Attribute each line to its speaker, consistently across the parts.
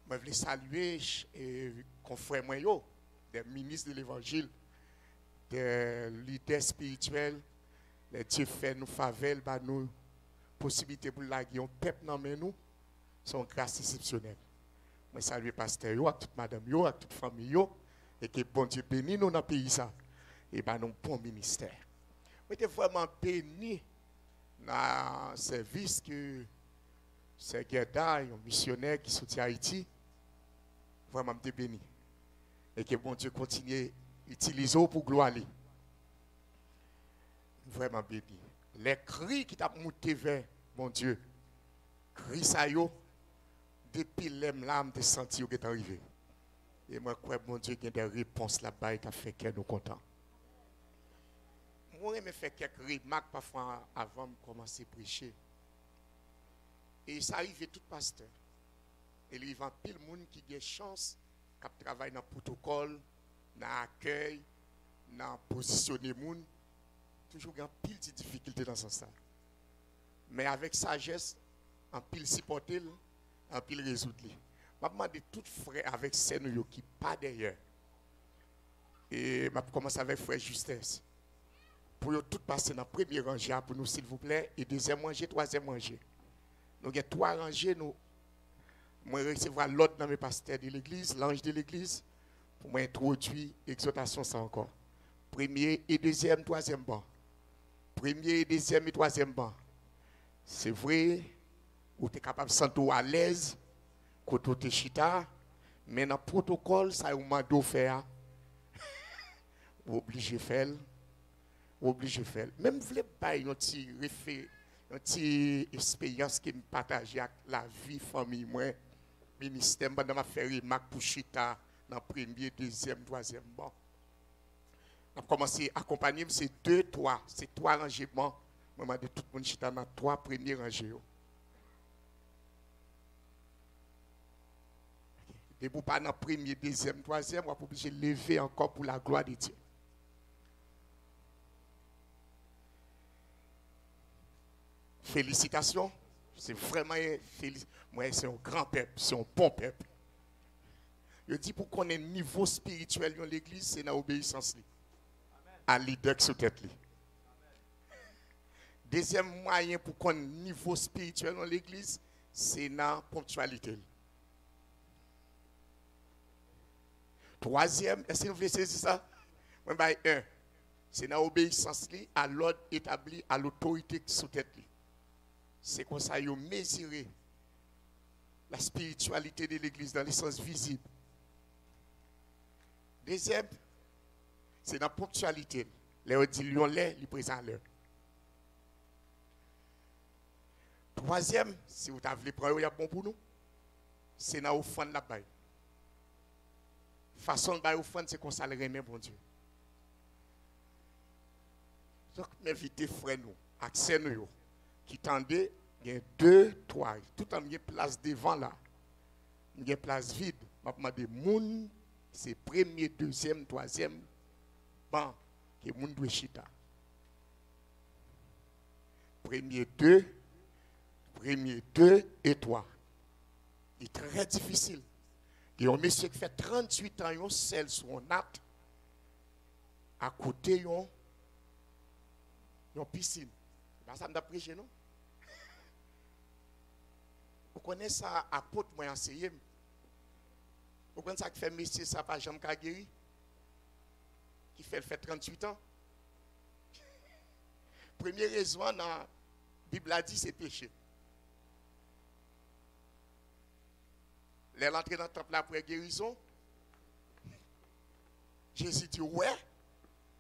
Speaker 1: Je voulais saluer les confrères moi, yo, des ministres de l'évangile, des leaders spirituels, les dieux fait nous faveur, bah nous possibilité pour la guerre, peuple dans nous, sont grâce exceptionnelle. Je salue pasteur yo, à toute madame yo, à toute famille yo, et que bon Dieu bénisse nous dans le pays ça. Et bah nous bon ministère. Je suis vraiment béni dans le service que c'est Gerda, un missionnaire qui soutient Haïti. Vraiment béni. Et que bon Dieu continue à utiliser pour gloire. Vraiment béni. Les cris qui t'ont monté vers mon Dieu, cris ça yo, depuis les larmes de senti qui est arrivé. Et moi, crois mon Dieu, qu'il y a des réponses là-bas et qui a fait que nous contents. Moi, je fais quelques remarques parfois avant de commencer à prêcher. Et ça arrive tout pasteur. Et il y a pile de monde qui a chance, qui travaille dans le protocole, dans l'accueil, dans positionner les gens. Toujours il y a pile de difficultés dans ce sens. Mais avec sagesse, en pile supporter, en pile résoudre. Je demande tout frère avec ceux qui pas derrière. Et je commence avec frère Justesse. Pour tout passer dans le premier rangée pour nous, s'il vous plaît, et deuxième rangée, troisième rangée. Nous avons trois rangées. Moi, je recevoir l'autre dans mes pasteurs de l'église, l'ange de l'église, pour m'introduire l'exhortation, ça encore. Premier et deuxième, troisième banc. Premier et deuxième et troisième banc. C'est vrai, vous êtes capable de sentir à l'aise, quand vous êtes chita, mais dans le protocole, ça vous demande faire. Vous êtes obligé de faire. Obligé de faire. Même si vous pas une petite expérience qui me partage avec la vie, famille, moi, ministère, je vais faire remarque pour chita dans le premier, deuxième, troisième banc. On a commencé à accompagner, c'est deux, trois. C'est trois rangements. Je vais tout le monde chita dans trois premiers rangées. Et vous pas dans le premier, deuxième, troisième, vous êtes obligé de lever encore pour la gloire de Dieu. Félicitations. C'est vraiment moi, c'est un grand peuple, c'est un bon peuple. Je dis pour qu'on ait un niveau spirituel dans l'église, c'est dans l'obéissance. À leader sous tête. Deuxième moyen pour qu'on ait un niveau spirituel dans l'église, c'est dans la ponctualité. Troisième, est-ce que vous voulez saisir ça? C'est dans l'obéissance à l'ordre établi, à l'autorité sous tête. C'est comme ça qu'ils mesurer la spiritualité de l'église dans le sens visible. Deuxième, c'est dans la ponctualité. Les dit lion l'air, il présente l'heure. Troisième, si vous avez prendre, il y a bon pour nous. C'est dans l'offrande là-bas. Façon de l'offrande, c'est qu'on s'en remet, bon Dieu. Donc, m'invitez frères nous, accès nous, qui tendait, il y a deux, trois, tout en une place devant là. Il y a une place vide. Je demande moun, c'est premier, deuxième, troisième banc que moun doit chita. Premier deux et trois. Il est très difficile. Il y a un monsieur qui fait 38 ans, il a seul sur un natte. À côté, il y a une piscine. Ça me prêché, non? Vous connaissez ça, apôtre, moi, enseigné. Vous connaissez ça qui fait monsieur, ça, pas Jean Kagiri? Qui fait 38 ans? Première raison, dans la Bible a dit, c'est péché. L'entrée dans le temple après guérison, Jésus dit, ouais,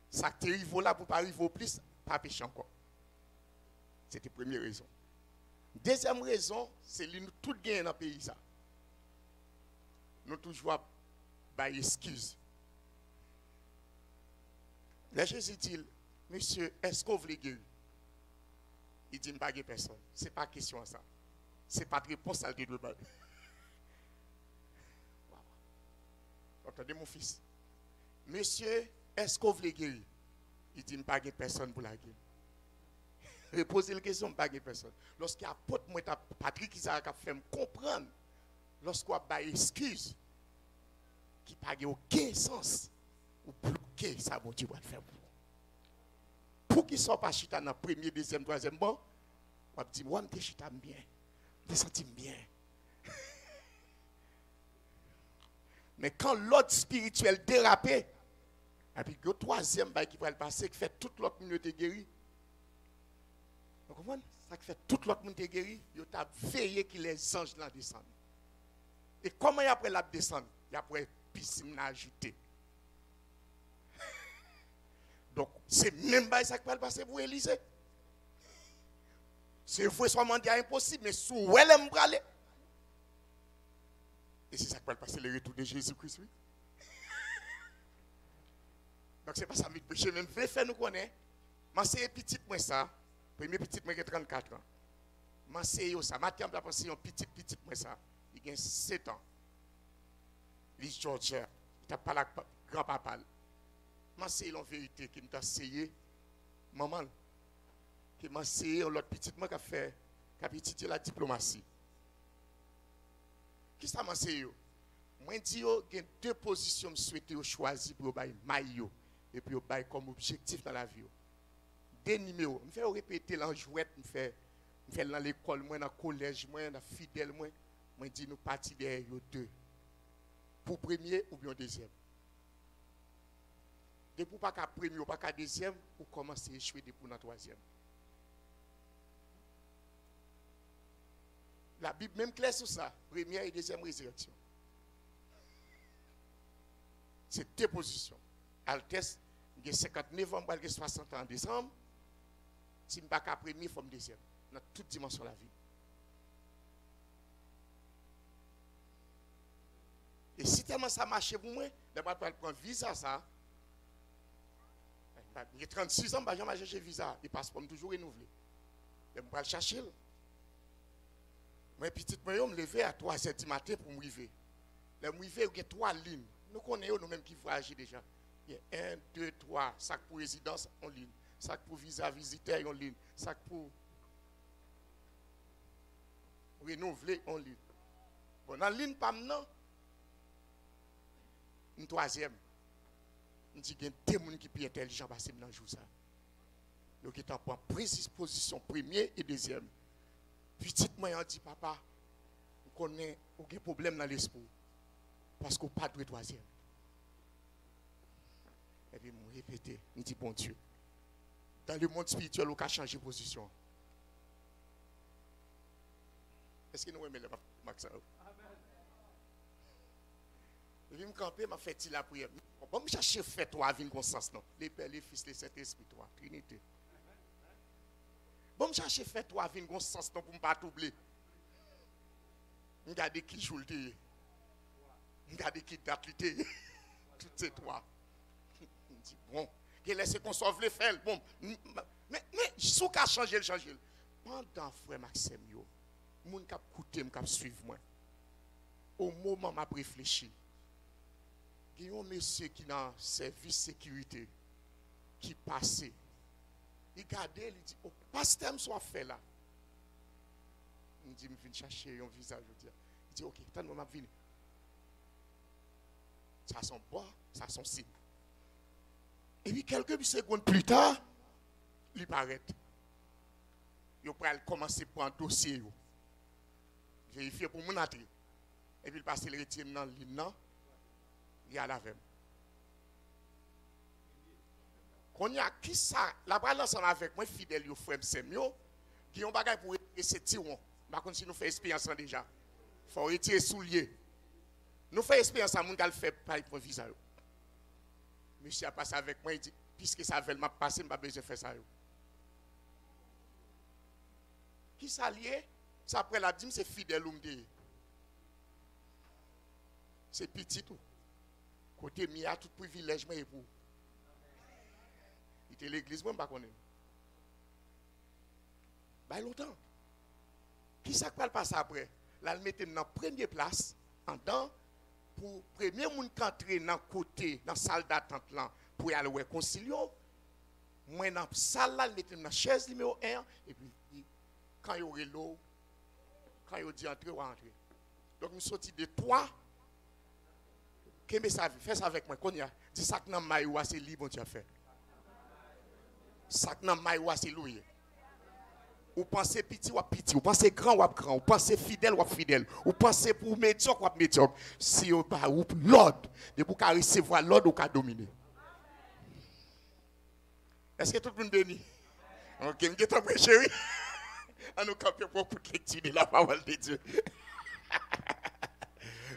Speaker 1: ça t'arrive là pour pas arriver au plus, pas péché encore. C'était la première raison. Deuxième raison, c'est que nous tous gagnons dans le pays. Nous toujours pas excuse. Là, Jésus dit, monsieur, est-ce que vous voulez guérir? Il dit, je ne pas personne. Ce n'est pas question de ça. Ce n'est pas de réponse à deux balles. Entendez mon fils. Monsieur, est-ce que vous voulez guérir? Il dit, je ne pas personne pour la guérir. Reposez la question, je ne pas personne. Lorsqu'il y a apôtre, moi, Patrick, qui a fait me comprendre lorsqu'on a des excuses qui n'ont aucun sens, ou bloquer ça, bon Dieu va le faire pour vous. Pour qu'ils ne soient pas chita dans le premier, deuxième, troisième banc, on va dire, moi, je chita bien, je me sens bien. Mais quand l'autre spirituel dérapé, et puis le troisième qui va le passer, qui fait toute l'autre minute guéri. Vous comprenez? Ça qui fait toute l'autre minute guéri, il a veillé que les anges là descendent. Et comment il a après la descendre? Il a après piscine ajouter. Donc, c'est même pas ça qui va le passer pour Élisée. C'est vrai, soit mandat impossible, mais sous elle aime braler. Et c'est ça qui va le passer, le retour de Jésus-Christ, oui. Donc, c'est pas ça que je prêche, même fait nous connaître. Moi, c'est petit moi ça. Premier petit moi qui a 34 ans. Moi, c'est ça. Maintenant, je pense que c'est un petit moi ça. Il a 7 ans. Il est Georgia. Il n'a pas la grand-papa. Moi, c'est en vérité qui m'a essayé. Maman, qui m'a essayé, l'autre petit moi qui a fait, qui a étudié la diplomatie. Qui ça m'a essayé? Moi, je dis, il y a 2 positions que je souhaite choisir pour le maillot. Et puis, il comme objectif dans la vie. 2 numéros. Je fais répéter l'enjouette, je fais dans l'école, dans le collège, dans le fidèle. Je dis, nous partons derrière 2. Pour premier ou bien deuxième. Depuis pas qu'à premier ou pas qu'à deuxième, ou commencer à échouer depuis dans troisième. La Bible même claire sur ça. Première et deuxième résurrection. C'est 2 positions. Altesse, il y a 59 ans, il y a 60 ans en décembre. Si je ne suis pas qu'à premier, il faut me deuxième. Dans toute dimension de la vie. Et si tellement ça marche pour moi, je vais prendre visa ça. Il y a 36 ans, je vais chercher visa. Le passeport est toujours renouvelé. Je vais le chercher. Moi, petite, je me lever à 3h du matin pour me lever. Je me lever, il y a 3 lignes. Nous connaissons nous-mêmes qui voyagent déjà. Il y a 1, 2, 3, sac pour résidence en ligne, sac pour visa visiteur en ligne, sac pour renouveler en ligne. Bon, dans la ligne, pas maintenant. Une troisième. On dit qu'il y a 2 personnes qui sont plus intelligents parce que dans le jour ça. Donc, ils sont en position première et deuxième. Petite moi, on dit, papa, on connaît aucun problème dans l'esprit. Parce qu'on n'a pas de troisième. Et puis, je répète, je dis, bon Dieu, dans le monde spirituel, on a changé de position. Est-ce que nous aimons le Max? Je vais me camper, je vais faire la prière. Bon, je cherche faire toi avec une conscience, non? Les Pères, les Fils, les Saint-Esprit, toi, Trinité. Bon, je cherche faire toi avec une conscience, non, pour ne pas t'oublier. Regardez qui joue le thé. Regardez qui date le thé. Toutes ces trois. Je dis, bon, que laisse qu'on sauve les faits. Bon, mais, si on a changé, le changer. Pendant, frère Maxime, yo, moun kap koute, m'kap suivre moi. Au moment où je réfléchi, il y a un monsieur qui est dans le service de sécurité qui passait. Il regardait, il dit, oh, pasteur, soit fait là. Il dit, je viens chercher un visage. Il dit, ok, tant que je viens. Ça son bois, ça son signe. Et puis quelques secondes plus tard, il paraît. Il va commencer pour un dossier. Vérifier pour mon entrée. Et puis il passe le retire dans l'île. Il y a la même. Quand il y a qui ça, la balance avec moi, fidèle, yo frère Semio, qui ont bagay pour retirer ces tirons. Par contre, si nous faisons expérience déjà, il faut retirer souliers. Nous faisons expérience à mon gars, fait pas pour visa. Monsieur a passé avec moi, il dit, puisque ça veut m'a passé, je n'ai pas besoin de faire ça. Qui s'allie, ça après la dîme, c'est fidèle ou m'dé. C'est petit tout. Côté Mia, tout privilège, mais pour. Il était l'église, moi, je ne connais pas. Bah, longtemps. Qui ça qui va passer après? Là, il mettait dans la première place, en dedans, pour le premier monde qui entre dans le côté, dans la salle d'attente, là, pour aller réconcilier. Moi, dans la salle, là, il mettait dans la chaise numéro 1, et puis, quand il y aurait l'eau, quand il dit entrer, ou entrer. Donc, je sorti de 3. Fais ça avec moi. Dis ça que dans maïwa, c'est libre, tu as fait. Ça que dans maïwa, c'est loué. Ou pensez petit ou petit, ou pensez grand ou grand, ou pensez fidèle ou fidèle, ou pensez pour médiocre ou médiocre. Si vous pas l'ordre, de vous recevoir l'ordre ou qu'à dominer. Est-ce que tout le monde béni? Ok, je suis très chéri. On nous camper pour toute lecture de la parole de Dieu.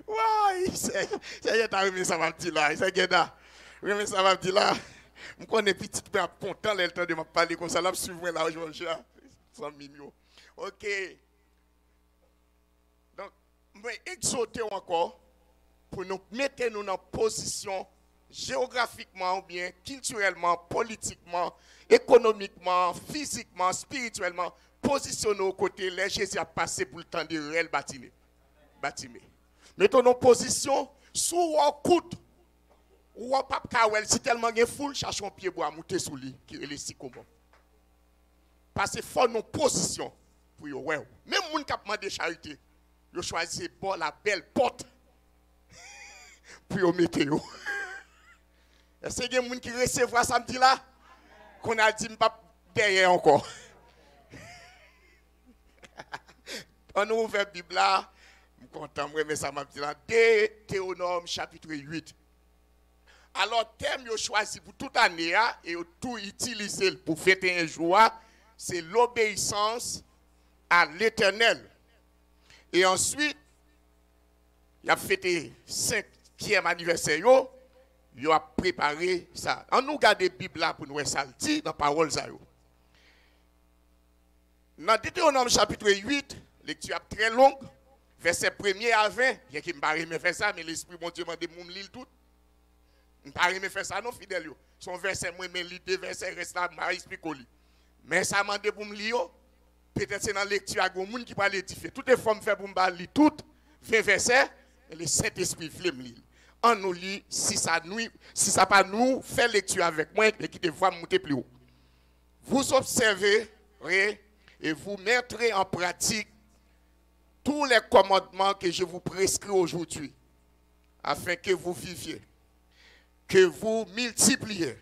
Speaker 1: Ouais, c'est arrivé ça va dire là, c'est là. Oui, ça va dire là. Je connais petit peu content le temps de me parler comme ça là, suivre là aujourd'hui. 100 millions. OK. Donc, je vais exhorter encore pour nous mettre nous dans position géographiquement ou bien culturellement, politiquement, économiquement, physiquement, spirituellement, positionner aux côtés, les Jésus a passé pour le temps de réel bâtiment. Mettons nos positions sous un coude. Ou un pape kawel, si tellement il y a foule, cherchons pied bois, monter sous lui, qui est le sycomore. Parce qu'il faut nos positions pour y ouais. Même les gens qui ont demandé charité, ils ont choisi la belle porte pour y mettre. Est-ce qu'il y a des gens qui recevra samedi là? Qu'on a dit, pas derrière encore. On a ouvert la Bible là. Je suis content, mais ça m'a dit là. Deutéronome chapitre 8. Alors, thème que choisi pour toute année et tout utiliser pour fêter un jour, c'est l'obéissance à l'Éternel. Et ensuite, il a fêté 5e anniversaire, il a préparé ça. On nous garde la Bible là pour nous ça dit dans la parole. Dans Deutéronome chapitre 8, lecture très longue, verset 1er à 20, il y a qui me faire ça, mais l'Esprit mon Dieu m'a dit de lire tout. Je ne peux pas faire ça, non, fidèle. Son verset, moi, mais les deux versets restent là, je explique. Mais ça m'a demandé pour me lire. Peut-être c'est dans la lecture, il y a des gens qui parlent édifier. Toutes les femmes font pour me lire toutes, 20 versets, et le Saint-Esprit fait me lire. On nous lit, si ça pas nous, fait lecture avec moi, et qui te voit monter plus haut. Vous observerez et vous mettrez en pratique tous les commandements que je vous prescris aujourd'hui, afin que vous viviez, que vous multipliez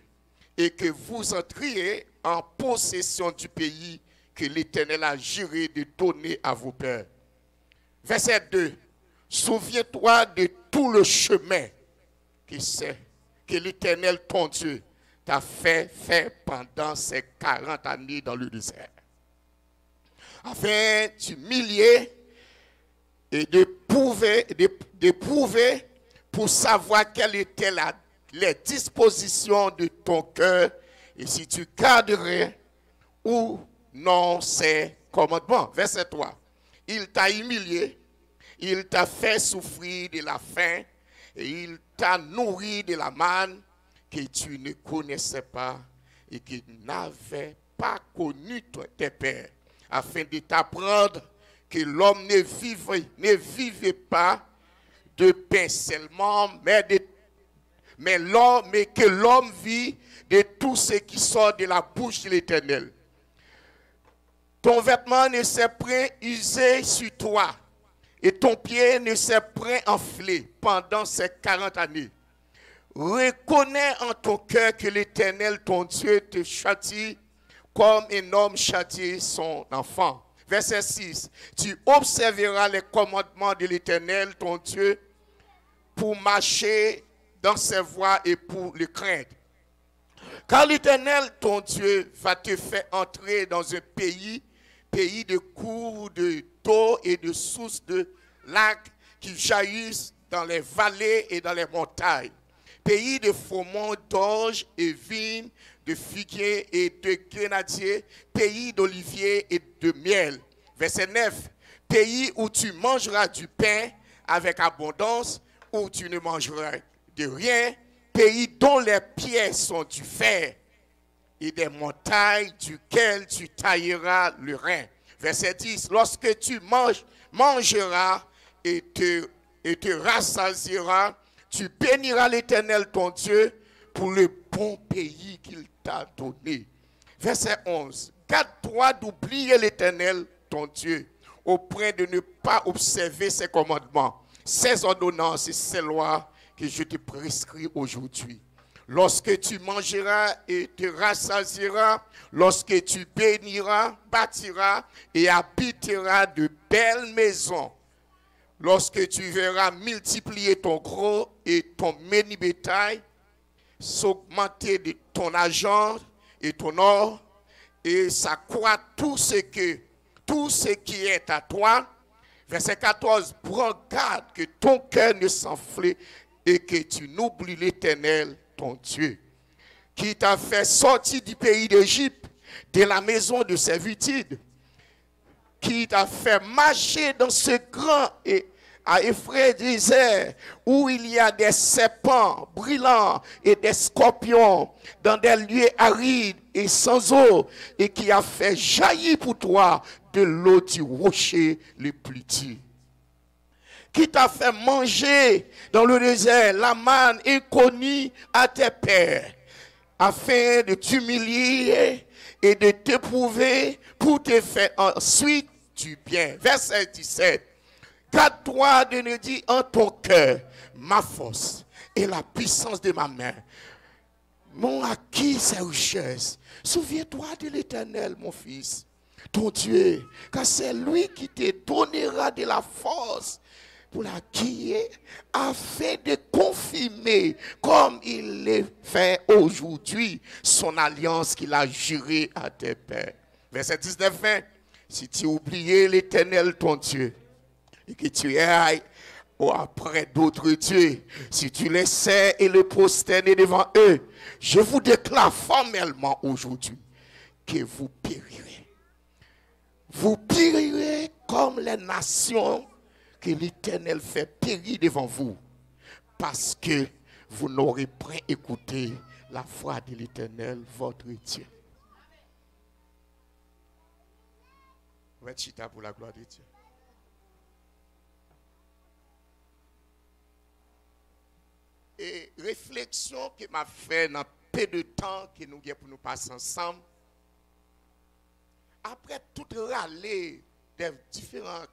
Speaker 1: et que vous entriez en possession du pays que l'Éternel a juré de donner à vos pères. Verset 2. Souviens-toi de tout le chemin que l'Éternel, ton Dieu, t'a fait pendant ces 40 années dans le désert. Afin de t'humilier et de prouver pour savoir quelle était les dispositions de ton cœur et si tu garderais ou non ces commandements. Verset 3. Il t'a humilié, il t'a fait souffrir de la faim et il t'a nourri de la manne que tu ne connaissais pas et que n'avait pas connu tes pères, afin de t'apprendre que l'homme ne vivait pas de pain seulement, mais que l'homme vit de tout ce qui sort de la bouche de l'Éternel. Ton vêtement ne s'est point usé sur toi, et ton pied ne s'est point enflé pendant ces 40 années. Reconnais en ton cœur que l'Éternel, ton Dieu, te châtie comme un homme châtie son enfant. Verset 6. Tu observeras les commandements de l'Éternel, ton Dieu, pour marcher dans ses voies et pour le craindre. Car l'Éternel, ton Dieu, va te faire entrer dans un pays de cours d'eau et de sources de lacs qui jaillissent dans les vallées et dans les montagnes. Pays de froment, d'orge et vignes, de figuiers et de grenadiers, pays d'oliviers et de miel. Verset 9. Pays où tu mangeras du pain avec abondance, où tu ne mangeras de rien, pays dont les pierres sont du fer et des montagnes duquel tu tailleras le rein. Verset 10. Lorsque tu mangeras et te rassasieras, tu béniras l'Éternel ton Dieu pour le bon pays qu'il t'a donné. Verset 11. Garde-toi d'oublier l'Éternel ton Dieu, au point de ne pas observer ses commandements, ses ordonnances et ses lois que je te prescris aujourd'hui. Lorsque tu mangeras et te rassasieras, lorsque tu béniras, bâtiras et habiteras de belles maisons, lorsque tu verras multiplier ton gros et ton menu bétail, s'augmenter de ton argent et ton or, et s'accroître tout ce qui est à toi. Verset 14, prends garde que ton cœur ne s'enfle et que tu n'oublies l'Éternel, ton Dieu, qui t'a fait sortir du pays d'Égypte, de la maison de servitude, qui t'a fait marcher dans ce grand et à effrayé désert où il y a des serpents brillants et des scorpions dans des lieux arides et sans eau, et qui a fait jaillir pour toi de l'eau du rocher le plus dur, qui t'a fait manger dans le désert la manne inconnue à tes pères, afin de t'humilier et de t'éprouver pour te faire ensuite du bien. Verset 17. Garde-toi de ne dire en ton cœur, ma force et la puissance de ma main m'ont acquis ces richesses. Souviens-toi de l'Éternel, mon fils, ton Dieu, car c'est lui qui te donnera de la force pour l'acquérir, afin de confirmer, comme il le fait aujourd'hui, son alliance qu'il a jurée à tes pères. Verset 19-20. Si tu oublies l'Éternel, ton Dieu, et que tu ailles après d'autres dieux, si tu les sers et les prosternes devant eux, je vous déclare formellement aujourd'hui que vous périrez. Vous périrez comme les nations que l'Éternel fait périr devant vous, parce que vous n'aurez point écouté la voix de l'Éternel, votre Dieu. On va être chita pour la gloire de Dieu. Et réflexion que m'a fait dans peu de temps que nous avons pour nous passer ensemble, après tout râler des différents,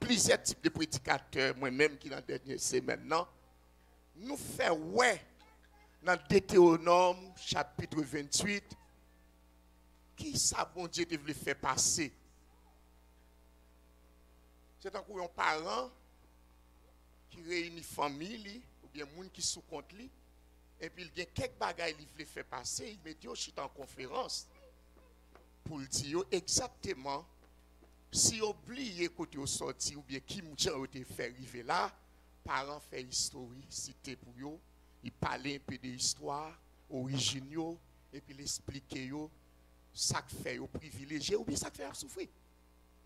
Speaker 1: plusieurs types de prédicateurs, moi-même qui dans la dernière semaine maintenant, nous fait ouais dans Deutéronome chapitre 28, qui ça bon Dieu devait faire passer. C'est un coup un parent qui réunit famille, ou bien moun qui sous compte li, et puis il y a quelques bagages qu'il veut faire passer, il met dit je suis en conférence pour dire exactement si oublié côté au sorti ou bien qui m'ont été fait arriver là, parents fait historicité pour yo, il parlait un peu de l'histoire origine et puis l'expliquer yo ça fait yo privilégié ou bien ça fait souffrir.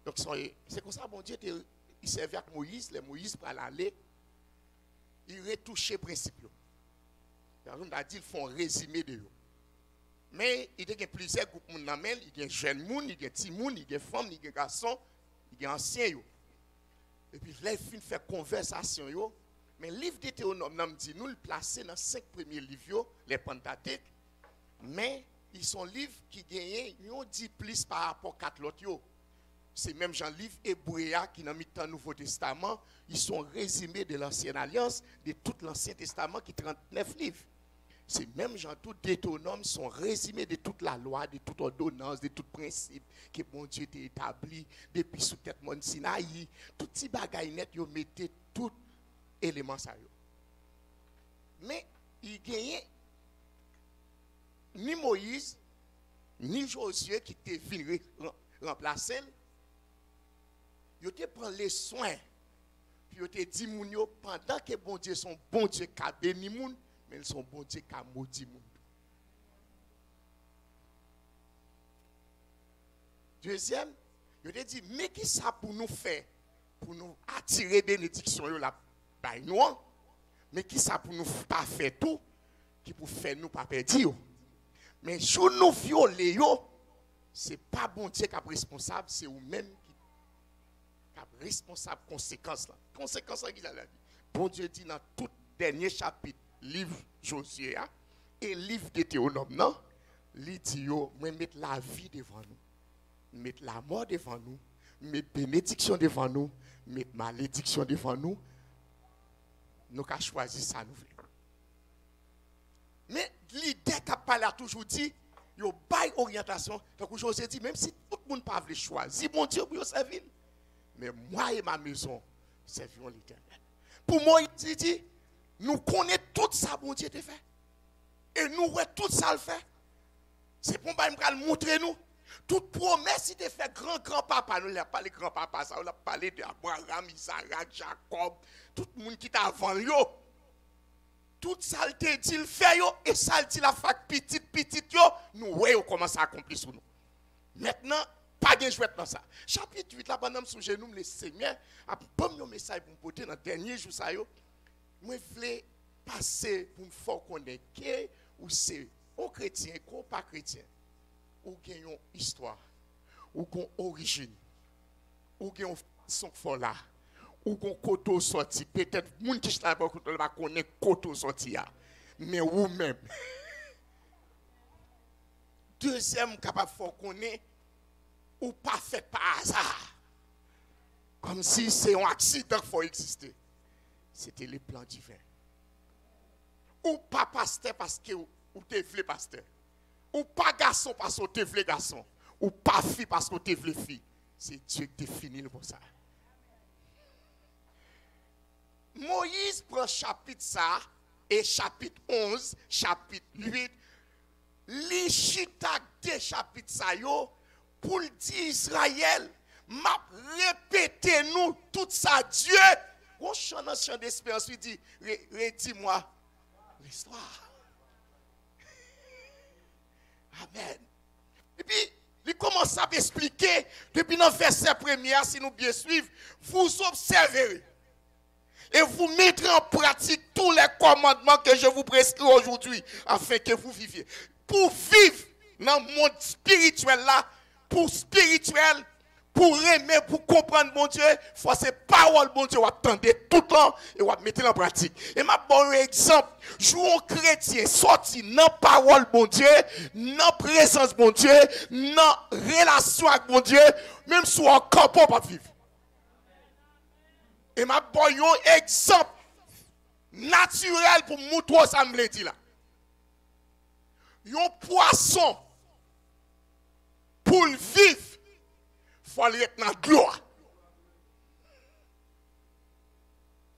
Speaker 1: Donc c'est comme ça bon Dieu il servait avec Moïse, les Moïse pour aller il retouchait principe. On a dit ils font un résumé de eux. Mais il y a plusieurs groupes de monde, il y a jeunes monde, il y a petits monde, il y a femmes, il y a garçons, il y a anciens. Et puis là il fait conversation yo. Mais le livre Deutéronome dit nous le placer dans 5 premiers livres les Pentateuque. Mais ils sont livres qui gagnent, ils ont dit plus par rapport à 4 autres. C'est même Jean livre Hébreu qui dans le Nouveau Testament, ils sont résumés de l'Ancienne Alliance, de tout l'Ancien Testament qui 39 livres. C'est même Jean tout Deutéronome sont résumés de toute la loi, de toute ordonnance, de tout principe que bon Dieu a établi depuis sous tête Mont Sinaï, tout ces bagages net yo mettez tout élément ça yo. Mais il gagnait ni Moïse ni Josué qui te venu remplacer. Yo te prend les soins. Puis yo te dit moun yo pendant que bon Dieu son bon Dieu qui a béni moun, mais ils sont bon Dieu qui a maudit moun. Deuxième, yo te dit mais qui ça pour nous faire pour nous attirer bénédiction yo la bay nous, mais qui ça pour nous pas faire tout qui pour faire nous pas perdre yo. Mais si nous violer yo, c'est pas bon Dieu qui est responsable, c'est vous même responsable conséquence là. Conséquence là qui a la vie. Bon Dieu dit dans tout dernier chapitre livre Josué et livre Deutéronome non, il dit yo moi mettre la vie devant nous, mettre la mort devant nous, met bénédiction devant nous, met malédiction devant nous, nous avons choisi ça nous voulons. Mais l'idée qu'a parlé a toujours dit, il y a une orientation. Donc José dit, même si tout le monde ne peut pas choisir, mon Dieu, pour servir. Mais moi et ma maison, servirons l'Éternel. Pour moi, il dit, nous connaissons tout ça, mon Dieu, te fait. Et nous, ouais, tout ça le fait. C'est pour nous montrer nous. Toute promesse, il te fait grand-papa. Nous n'avons pas les grands-papas, ça, on a parlé d'Abraham, Isaac, Jacob, tout le monde qui est avant lui. Tout ça, il te dit, il fait, et ça, il dit, la fac petit, nous, ouais, on commence à accomplir sur nous. Maintenant, pas de jouet dans ça. Chapitre 8, là, pendant sous genou, le Seigneur a bon un message pour me porter dans le dernier jour, ça, moi, je voulais passer pour me faire connaître que ou c'est un chrétien, ou pas chrétien, ou qui a une histoire, ou qui a une origine, ou qui a une façon de là, ou qui a un côté sorti. Peut-être, les gens qui sont là, ne connaissent pas côté sorti. Mais vous-même. Deuxième, capable de faire connaître, ou pas fait par hasard. Comme si c'est un accident qu'il faut exister. C'était le plan divin. Ou pas pasteur parce que ou te vle pasteur. Ou pas garçon parce que te vle garçon. Ou pas fille parce que te vle fille. C'est Dieu qui définit pour ça. Moïse prend chapitre ça et chapitre 11, chapitre 8. Li chita de chapitre ça yo pour le dire Israël, m'a répété nous tout ça Dieu. On chante un chant d'espérance, il dit, redis-moi l'histoire. Amen. Et puis, il commence à expliquer, depuis le verset premier, si nous bien suivons, vous observerez et vous mettrez en pratique tous les commandements que je vous prescris aujourd'hui, afin que vous viviez. Pour vivre dans le monde spirituel là, pour spirituel, pour aimer, pour comprendre mon Dieu, il faut ces paroles, mon Dieu, vous attendez tout le temps et vous mettez en pratique. Et ma bon exemple, jouons chrétien, sorti dans la parole, mon Dieu, dans la présence, mon Dieu, dans la relation avec mon Dieu, même si on camp pas vivre. Et ma bon exemple naturel pour montrer ça me dit là. Un poisson, pour vivre, il faut aller dans la gloire.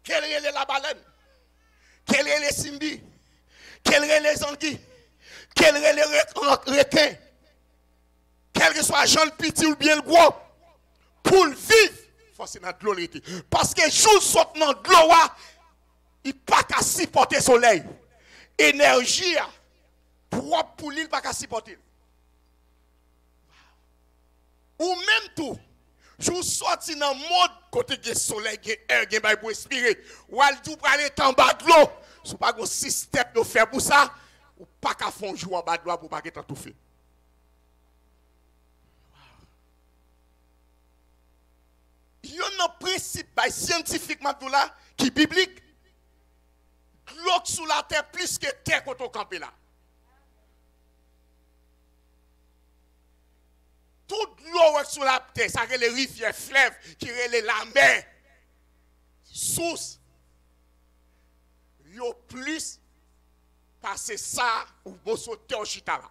Speaker 1: Quelle est la baleine? Quelle est les Cindy? Quelle est les anguilles? Quelle est les requins? Quel que soit Jean le petit ou bien le gros, pour vivre, il faut aller dans la gloire. Parce que jour saute dans la gloire, il n'y a pas qu'à supporter le soleil. Énergie, propre pour lui, il n'y a pas qu'à supporter. Ou même tout, je sorti dans le monde, côté du soleil, il y a air, il y a pour respirer. Ou al tout pour aller en bas de l'eau. Si vous n'avez pas un système de faire pour ça, ou pas qu'à fond jouer en bas de l'eau pour pas être tout fait. Il y a un principe scientifiquement tout là, qui est biblique. L'eau sous la terre plus que terre quand on campe là. Toute l'eau sur la terre, ça c'est les rivières, fleuves, qui sont la mer, source. Il y a plus passer ça ou bon sauter au chita là.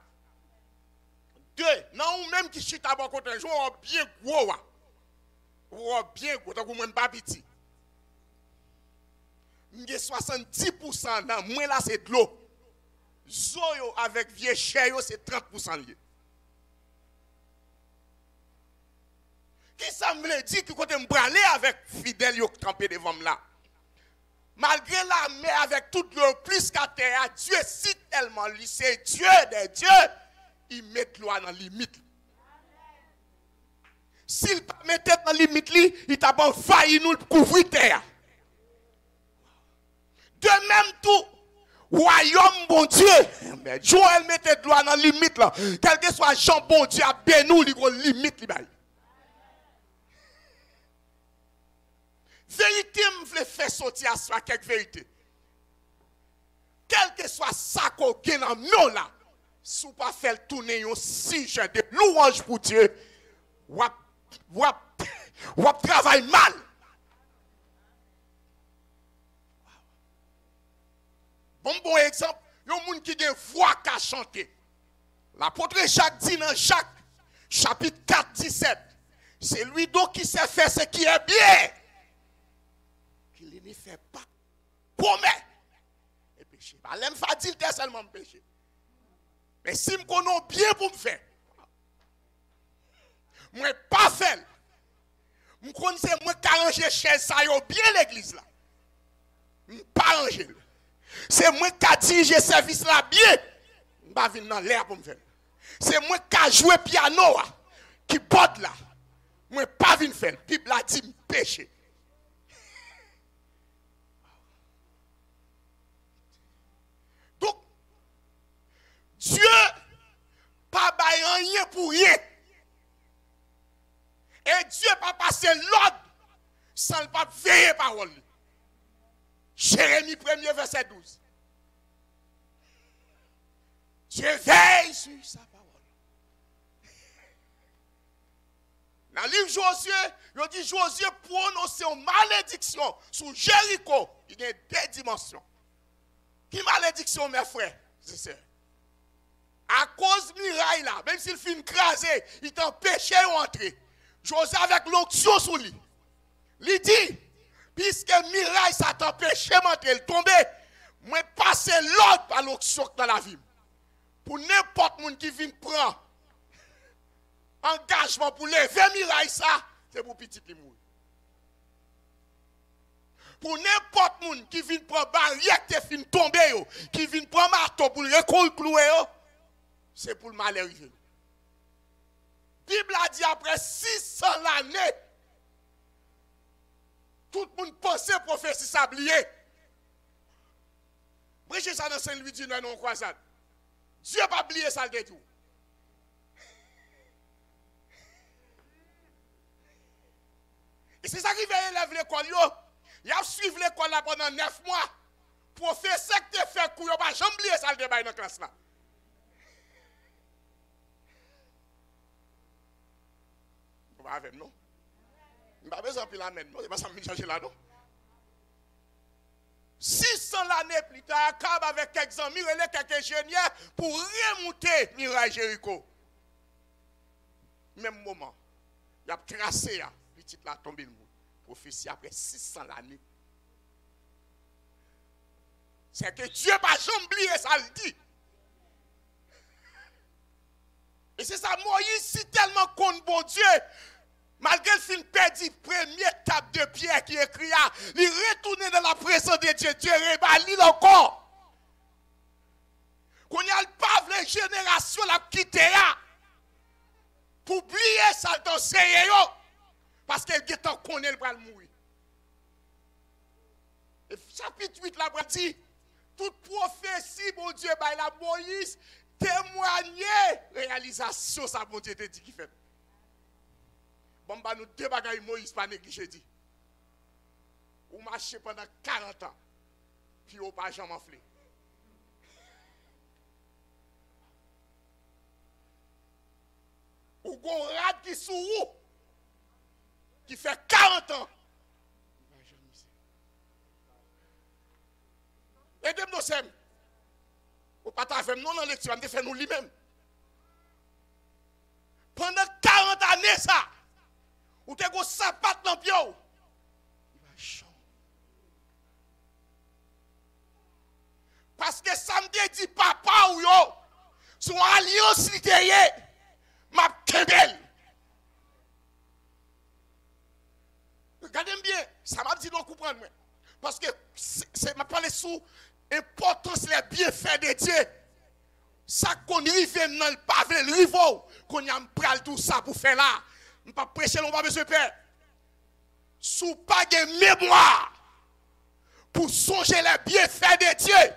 Speaker 1: Deux, non ou même qui chita bon côté, je vois bien gros. Ou bien gros, donc même pas petit. Il y a 70% dans moi là c'est de l'eau. Zoyo avec vieux cher c'est 30% lié. Qui ça me dit que quand je me aller avec fidèle qui campé devant là. Malgré la mer avec toute l'eau plus qu'à terre, Dieu cite tellement lui, c'est Dieu des dieux, il met l'eau dans la limite. S'il ne met dans la limite, il t'a pas failli nous couvrir terre. De même tout, royaume bon Dieu, Joël mettait de l'eau dans la limite là. Quel que soit Jean bon Dieu, à Benou, il y a une limite. Vérité, je veux faire sortir à soi quelque vérité. Quel que soit ça qu'on gagne dans nous là, si vous ne pas faire tourner un sujet de louange pour Dieu, Ou travaille mal. Bon exemple, il y a un monde qui a une voix qui a chanté. L'apôtre Jacques dit dans Jacques, chapitre 4, 17, c'est lui donc qui sait faire ce qui est bien. Qu'il ne fait pas. Promet. Et péché. L'aime facile seulement péché. Mais si je connais bien pour me faire, moi pas faire. Je connais moi qui arranger chez ça bien l'église là. Je pas arranger. C'est moi qui dirige service là bien. Je ne vais pas venir dans l'air pour me faire. C'est moi qui joue piano qui porte là. Je ne vais pas venir faire. La Bible a dit péché. Donc, Dieu pas bailler rien pour rien. Et Dieu pas passer l'ordre sans ne pas veiller parole. Jérémie 1er verset 12. Dieu veille sur sa parole. Dans le livre Josué, il dit Josué prononce une malédiction sur Jéricho. Il y a deux dimensions. Qui malédiction, mes frères? C'est ça. À cause de Mirail là, même s'il fait craser, il t'empêchait d'entrer. Josué avec l'onction sur lui. Il dit, puisque Mirail ça t'empêchait d'entrer, il tombait, moi passer l'ordre par l'onction dans la vie. Pour n'importe qui qui vient prendre engagement pour lever Mirail ça, c'est pour petit li mourir. Pour n'importe qui vient prendre barrière qui vient tomber, qui vient prendre marteau pour le recouler, c'est pour le mal arriver. La Bible a dit après 600 années, tout le monde pensait prophétie sablier. Prêchez ça dans Saint-Louis du Nord en croisade. Dieu n'a pas oublié ça le tout. Et c'est ça qui va élever l'école. Il a suivi l'école là pendant 9 mois. Professeur qui te fait couille, il n'a pas jamais oublié ça le débat dans la classe là. Vous va avec nous? Je ne vais pas besoin de la main, non? Je ne vais pas me changer là, non? 600 années plus tard, Cab avec quelques amis, il y a quelques ingénieurs pour remonter Mirail Jéricho. Même moment, il a tracé, petit là tombé le monde. Prophétie après 600 années. C'est que Dieu n'a pas jamais oublié ça, le dit. Et c'est ça, Moïse, si tellement contre bon Dieu, malgré le film perdu, première tape de pierre qui écrit, il retourne dans la présence de Dieu, Dieu rébalit encore. Qu'on y a pas les générations la quitter pour oublier ça dans ses parce qu'elle est en connaît le mourir. Et chapitre 8 là dit toute prophétie bon Dieu by la Moïse témoigner réalisation ça bon Dieu te dit qui fait. Bon bah nous deux bagailles Moïse pas négliger dit. Ou marcher pendant 40 ans puis ou pas jamais enflé. Ou gon rat qui sous qui fait 40 ans. Et de nous sommes. Ou pas t'avais non en lecture, on fait nous lui-même. Pendant 40 années ça, ou te go sapat dans pied. Il va changer. Parce que ça me dit papa ou yo, son alliance littéraire, m'a kebel. Regardez bien, ça m'a dit de comprendre. Parce que c'est m'a parlé sous l'importance des bienfaits de Dieu. Ça qu'on rive dans le pavé, le riveau, qu'on y a pris tout ça pour faire là. Je ne pas prêcher, on pas besoin de père. Sous pas de mémoire pour songer les bienfaits de Dieu.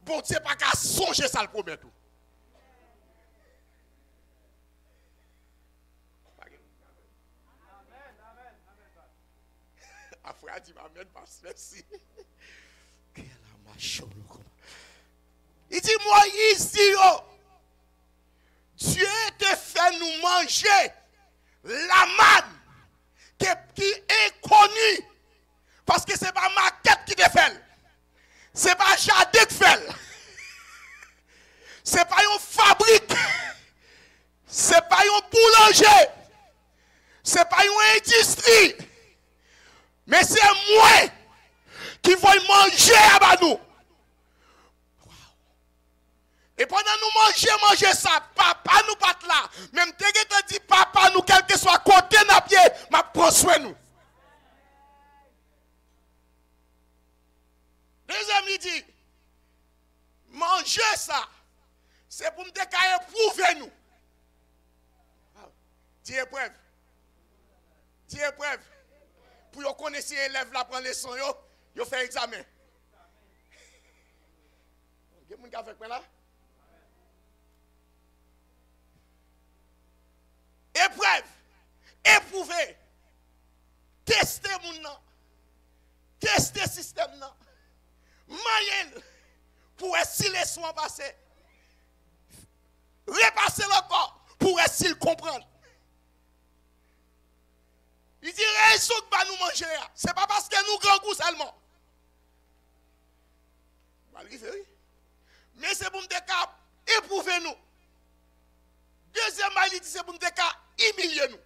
Speaker 1: Bon Dieu pas qu'à songer ça le promet tout. Après, il dit, amen, parce que merci. Il dit, Moïse dit, oh, Dieu te fait nous manger La manne qui est connue. Parce que ce n'est pas maquette qui te fait. Ce n'est pas jardin qui fait. Ce n'est pas une fabrique. Ce n'est pas un boulanger. Ce n'est pas une industrie. Mais c'est moi qui vais manger à nous. Et pendant nous manger ça, papa nous pas là. Même dès que tu dis papa nous, quel que soit côté n'a pied, m'a prend soin nous. Deuxième, il dit, manger ça, c'est pour me éprouver nous. Dis épreuve. Dis épreuve. Pour vous connaître les élèves là, prendre les leçons, vous fait examen. Vous avez quelqu'un avec moi là? Épreuve, éprouver, tester mon nom, tester le système, moyen pour essayer les soins passés, repasser le corps pour essayer de comprendre. Il dit, raison que nous manger, ce n'est pas parce que nous grand goût seulement. Mais c'est pour nous éprouver nous. Deuxièmement, il dit, c'est pour nous humilier nous.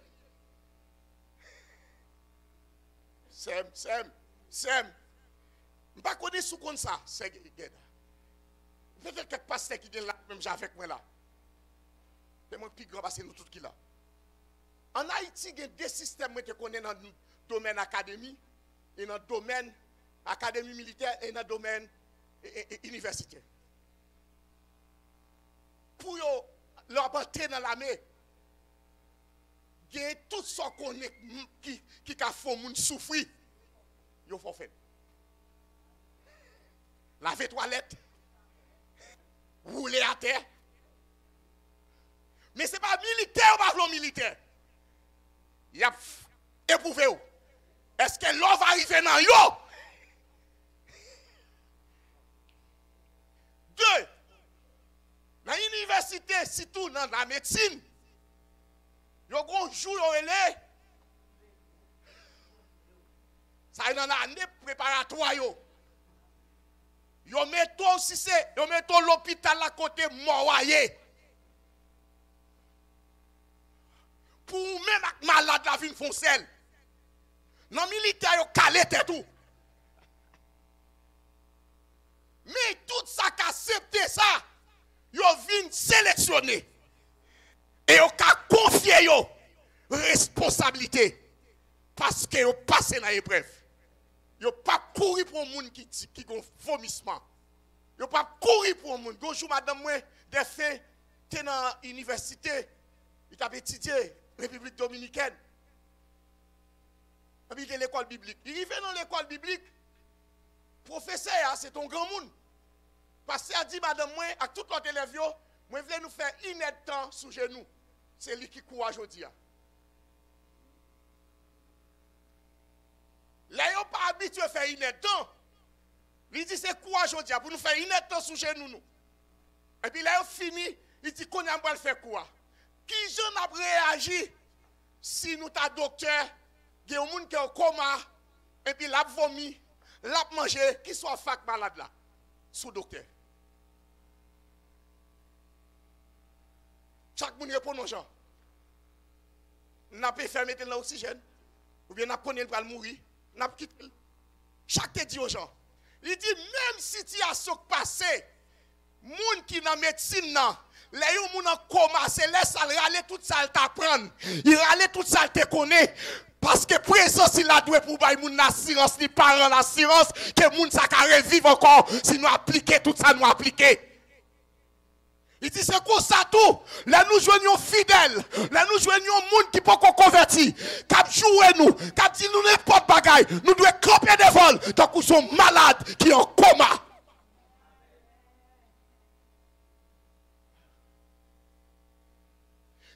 Speaker 1: Sem. Je ne pas connaître sous comme ça. C'est peut-être quelques pasteurs qui viennent là, même avec moi là. C'est mon plus grand parce que nous tous qui là. En Haïti, il y a deux systèmes que connaît dans le domaine académie, et dans le domaine académie militaire, et dans le domaine universitaire. Pour leur entrer dans l'armée, il y a tout ce qu'on est qui a fait moun souffrir. Il faut faire. Laver toilette, rouler à terre. Mais ce n'est pas militaire ou pas militaire. Il a éprouvé. Est-ce que l'eau va arriver dans yo? Deux, dans l'université, surtout dans la médecine, il y a un jour où il est. Ça est dans l'année préparatoire. Yo metto aussi c'est, yo metto l'hôpital à côté moyen. Pour même avec malade la vie foncelle. Non militaire yo calé tout. Mais tout ça qui accepté ça, yo vinn sélectionner. Et yo ka confier yo responsabilité parce que yo passé dans l'épreuve. Yo pas courir pour un monde qui gon vomissement. Yo pas courir pour un monde. Bonjour madame moi des faits t'es dans l'université, il t'a étudié République dominicaine. Et puis l'école biblique. Il arrive dans l'école biblique. Professeur, c'est ton grand monde. Parce qu'il a dit madame moi à tout l'autre élève yo, moi voulais nous faire une aide temps sous genou. C'est lui qui court aujourd'hui. Là, ils n'ont pas habitué à faire une aide temps. Il dit c'est quoi aujourd'hui pour nous faire une aide temps sous genou. Et puis là, il fini, il dit qu'on a pas le faire quoi. Qui j'en a réagi si nous ta docteur, il y a un monde qui est au coma, et puis l'a vomi, l'a mangé, qui soit fac malade là, sous docteur. Chaque monde répond non, Jean. N'a pas fait mettre l'oxygène, ou bien n'a pas le pour mourir, n'a pas quitté. Chaque te dit aux gens. Il dit même si tu as ce passé, moun qui dans médecine nan, les yon moun en coma, c'est laisse aller tout ça t'apprendre. Il rale tout ça te connaît. Parce que présence il a doué pour bay moun assurance, ni parent l'assurance que moun ça ka revivre encore si nous appliquer tout ça nous appliquer. Il dit c'est comme ça tout. Là nous joignons fidèles. Là nous joignons monde qui peut convertir. Cap jouer nous. Cap dit nous n'importe bagaille. Nous devons camper des vols. Donc nous sommes malades qui en coma.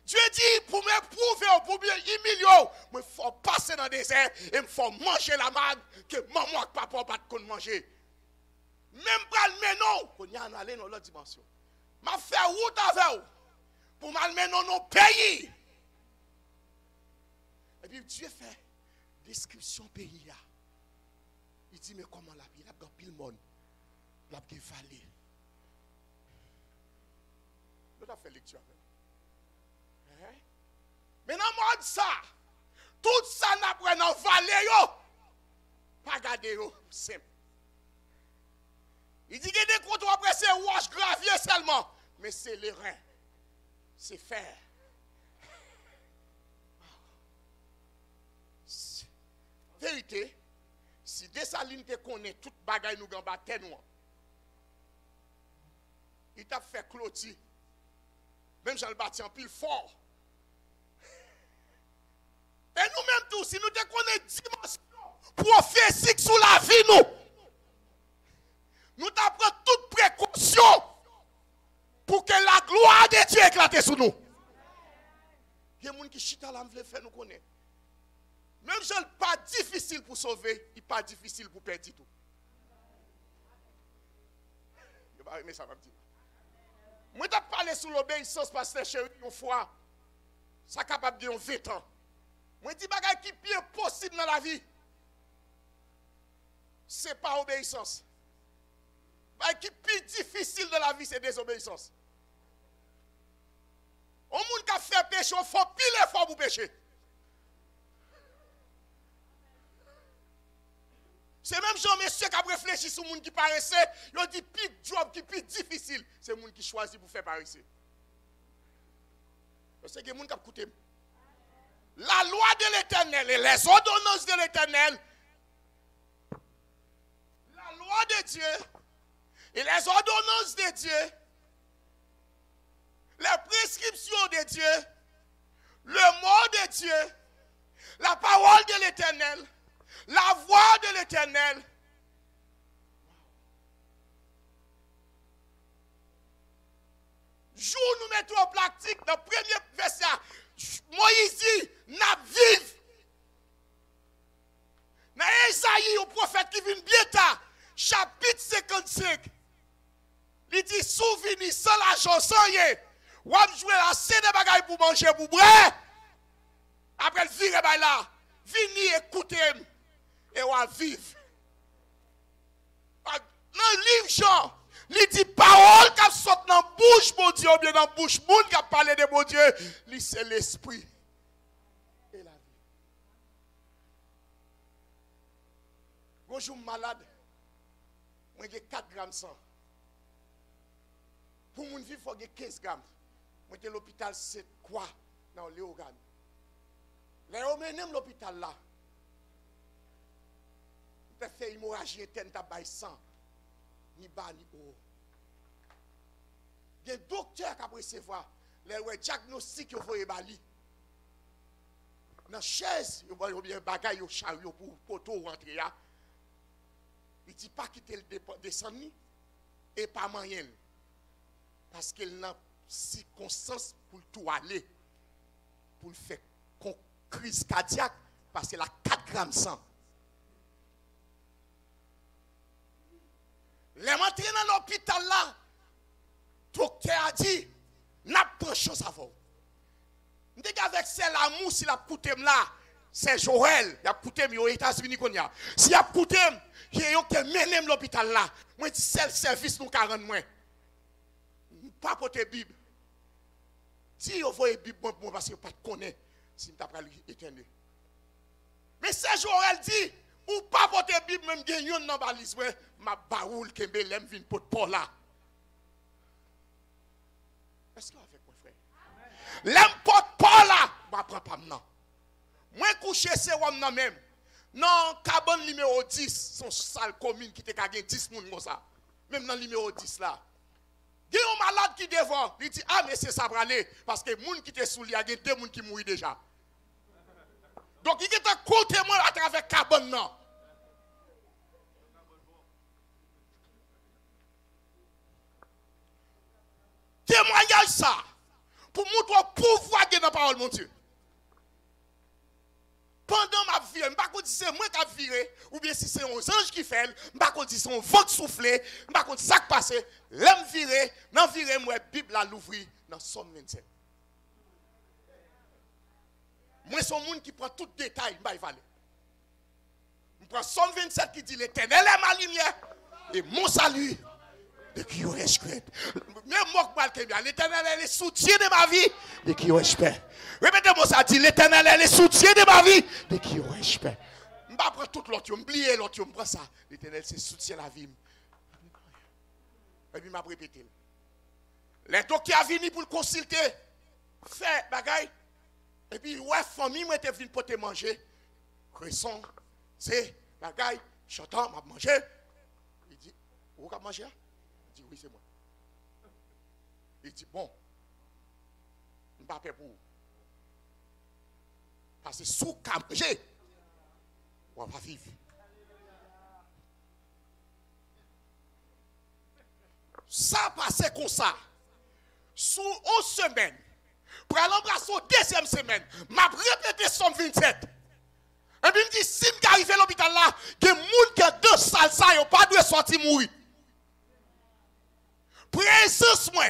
Speaker 1: Dieu dit pour m'éprouver, pour m'humilier, il faut passer dans le désert et il faut manger la manne que maman et papa ne peuvent pas manger. Même pas le menon. On y a allé dans l'autre dimension. Je fais route avec vous pour m'amener dans nos pays. Et puis Dieu fait description pays. Il dit, mais comment la vie? Il a pile monde. Il a vallée. Nous avons fait lecture. Mais dans le monde, ça, tout ça n'a pas dans vallée. Pas garder, simple. Il dit que des comptes après c'est roche gravier seulement. Mais c'est les reins. C'est fer. Vérité, si Dessalines te connaît toute bagaille nous gamba terre nous. Il t'a fait clôture. Même Jean le bâti en pile fort. Et nous-mêmes tous, si nous te connaissons dimension prophétique sous la vie nous t'apprenons toute précaution pour que la gloire de Dieu éclate sur nous. Il y a des gens qui chita là, veulent faire nous connaître. Même si ce n'est pas difficile pour sauver, il n'est pas difficile pour perdre tout. Je vais aimer ça, dire. Moi, je parlé sur l'obéissance parce que chérie, une fois, ça est capable de 20 ans. Moi, je dis que qui est plus possible dans la vie, ce n'est pas obéissance. Ce qui est plus difficile dans la vie, c'est désobéissance. Au monde qui a fait péché, il faut pile effort pour pécher. C'est même Jean-Monsieur qui a réfléchi sur le monde qui paraissait, il a dit plus job qui est plus difficile, c'est le monde qui choisit pour faire paraître. Parce que le monde qui a écouté. La loi de l'Éternel et les ordonnances de l'Éternel, la loi de Dieu et les ordonnances de Dieu, les prescriptions de Dieu, le mot de Dieu, la parole de l'Éternel, la voix de l'Éternel. Jour nous mettons en pratique dans le premier verset, Moïse dit, n'a vive. Dans Esaïe, le prophète qui vient bien tard, chapitre 55, il dit, souvenez sans l'argent, sans rien. Ou à jouer assez de bagailles pour manger, pour boire. Après, le vire là, venez écouter et on va vivre. Dans le livre Jean, il dit parole qui sort dans la bouche de Dieu, ou bien dans la bouche de monde qui a parlé de mon Dieu, c'est l'esprit et la vie. Bonjour malade, moi j'ai 4 grammes de sang. Pour mon vivre, il faut 15 grammes. Moi j'ai l'hôpital, c'est quoi dans les organes. Les hommes l'hôpital là. Tu fait hémorragie interne, tu as sang. Ni bas ni haut. Il y a des docteurs qui ont recevoir les diagnostics qui ont fait bali. Dans la chaise, il y a des bagages, il chariot pour poteau rentrer. Il ne dit pas quitter le descendre et pas moyen. Parce qu'il n'a circonstance pour tout aller. Pour le faire crise cardiaque, parce qu'il a 4 grammes de sang. Les rentrés dans l'hôpital là, le docteur a dit, n'a pas de chance à vous. Avec celle l'amour, s'il a coûté là, c'est Joël, il a coûté aux États-Unis. S'il a coûté, il y a mené l'hôpital là. Moi, je dis, c'est le service nous 40 mois. Pas porter Bible. Si vous voyez Bible, bon, parce que vous ne connaissez pas, si vous n'avez pas éternel. Mais c'est Joël dit, ou pas porter Bible, même gagner dans la balise, ma baoule qui me l'aime vient pour Paul là. Est-ce que avec mon frère? L'importe Paul là, je ne prends pas maintenant. Moi, coucher c'est moi même. Non, cabane numéro 10, son salle commune qui te gagné 10 moun comme ça. Même dans le numéro 10 là. Il y a un malade qui devant, il dit, ah mais c'est ça pour aller. Parce que les gens qui te sous, il y a 2 personnes qui mourent déjà. Donc il est un témoin à travers cabane non. Témoignage ça. Pour montrer le pouvoir de la parole, mon Dieu. Pendant ma vie, je ne sais pas si c'est moi qui ai viré, ou bien si c'est un ange qui fait, je ne sais pas si c'est un vent qui souffle, je ne sais pas si c'est ça qui passe. L'homme viré, non viré, moi, la Bible à l'ouvrir dans Somme 27. Moi, c'est un monde qui prend tout détail, je valeur. Je prends Somme 27 qui dit l'Éternel est ma lumière et mon salut. De qui je respecte. Même moi, l'Éternel est le soutien de ma vie. De qui je respecte. Répétez-moi ça, dit l'Éternel est le soutien de ma vie. De qui je respecte. Je ne prends tout l'autre, je m'oublie l'autre, je prends ça. L'Éternel, c'est soutien de la vie. Et puis, je m'a répété. Les docteurs sont venus pour le consulter. Fait bagaille. Et puis, ouais, famille, moi, était venue pour te manger. Cresson, c'est bagaille. J'entends, m'a mangé. Il dit, vous avez mangé? Il dit, oui, c'est moi. Il dit, bon, je ne vais pas faire pour vous. Parce que sous manger, on va vivre. Ça passe comme ça. Sous 11 semaines, pour aller embrasser la deuxième semaine, m'a répété Somme 27. Et puis il me dit, si je arrive à l'hôpital là, il y a des gens qui ont deux salles, ça, ils n'ont pas de sortir mourir. Présence, moi,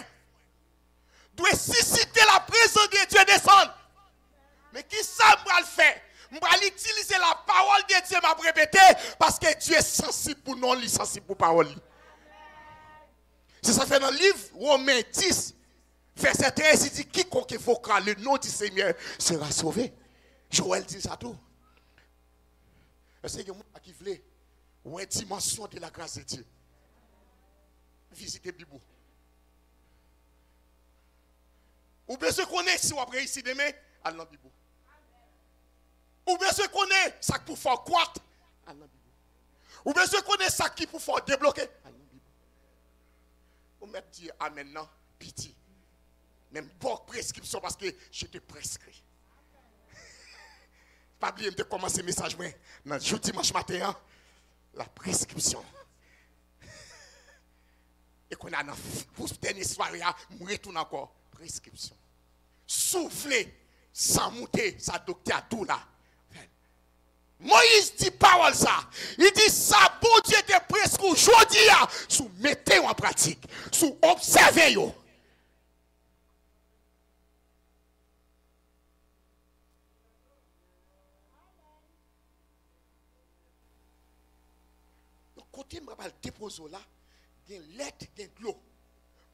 Speaker 1: doit susciter la présence de Dieu descendre. Mais qui ça va le faire? Je vais utiliser la parole de Dieu, m'a répété, parce que Dieu est sensible pour nous, il est sensible pour la parole. C'est ça fait dans le livre Romains 10, verset 13, il dit, quiconque évoquera le nom du Seigneur sera sauvé. Joël dit ça tout. Est-ce que moi qui voulais une dimension de la grâce de Dieu? Visitez Bibou. Ou bien ce qu'on est, si on après ici demain, allez dans Bibou. Ou bien ce qu'on est, ça pour faire croître, allez dans Bibou. Ou bien ce qu'on est, ça qui pour faire débloquer, allez dans Bibou. Ou même dire amen, non, pitié. Même pas prescription parce que je te prescris. Pas oublier de commencer le message, mais dans le dimanche matin, la prescription. Et qu'on a pour cette dernière soirée, nous retournons encore. Prescription. Souffler, sans monter, ça docteur tout là. Moïse dit parole ça. Il dit ça, bon Dieu te presque aujourd'hui, sous mettez en pratique, sous observez yo. Donc, côté je vais déposer là, il y a une lettre, il y a de l'eau.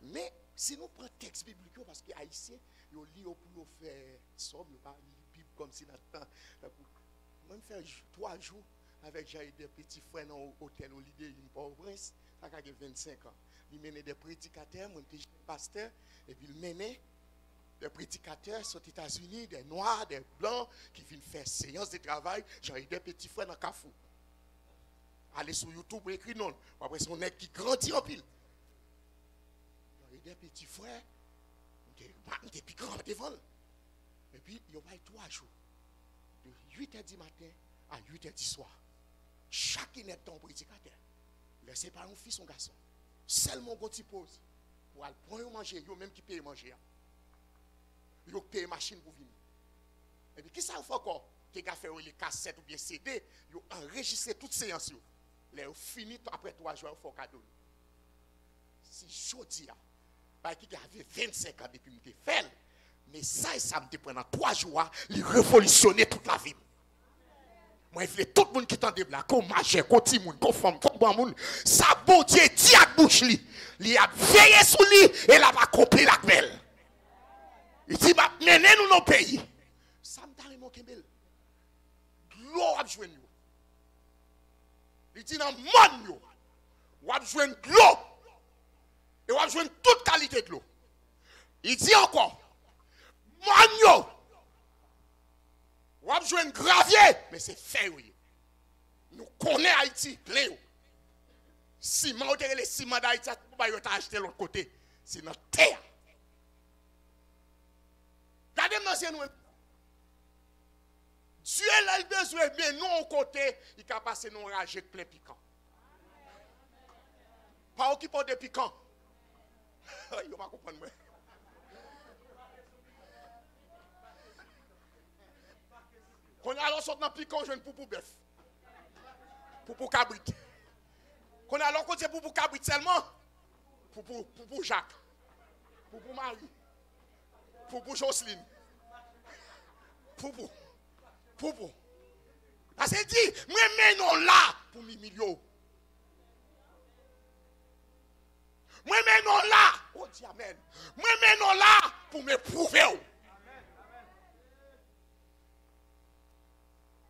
Speaker 1: Mais si nous prenons le texte biblique, parce que les Haïtiens, ils lisent pour faire somme, ils pas la Bible comme si dans le temps. Moi, je fais 3 jours avec des petits frères dans l'hôtel Holiday, une Port-au-Prince, ça a 25 ans. Il menait des prédicateurs, moi, je suis pasteur, et puis il menait des prédicateurs aux États-Unis, des Noirs, des Blancs, qui viennent faire séance de travail. J'ai des petits frères dans le Carrefour. Allez sur YouTube et écrire non. Après, c'est un nègre qui grandit en pile. Des petits frères, des plus grands devant. Et puis, il y a 3 jours. De 8h du matin à 8h du soir. Chacun est ton prédicateur. Laissez pas un fils, un garçon. Seulement quand tu poses. Pour aller prendre manger, il même qui paye manger. Il paye machine pour venir. Et puis, qui ça fait encore? Qui a fait les cassettes ou bien CD, il a enregistré toutes ces séances. Les fini après 3 jours, il faut cadeau. Si je dis, qui avait 25 ans depuis que je fait, mais ça me prend 3 jours, il révolutionner toute la vie. Moi, il fait tout le monde qui t'en débat, comme majeur, comme petit monde, comme femme, comme bon monde, ça bon Dieu dit à bouche li, il a veillé sur lui et il a accompli la belle. Il dit, menez nous nos pays. Ça me t'a mon kembel. L'eau a besoin de nous. Il dit dans le monde, on a besoin de l'eau. Et on a besoin de toute qualité de l'eau. Il dit encore, Magno, on a besoin de gravier, mais c'est fait, oui. Nous connaissons Haïti, plein. Ciment, on dirait les ciments d'Haïti, on va acheter de l'autre côté. C'est notre terre. Regardez-moi, c'est nous. Dieu a le besoin, mais nous, au côté, il a passé nos rages plein piquant. Pas occupé de piquant. Il va comprendre. Quand on a alors sorti dans piquant, je ne pour bœuf. Pour cabrit. Quand on a alors côté pour cabrit seulement, pour Jacques. Pour Marie. Pour Jocelyne. Pour Pour. Parce que dit, moi non là pour m'humilier. Moi non là, oh Dieu amen. Moi non là pour me prouver.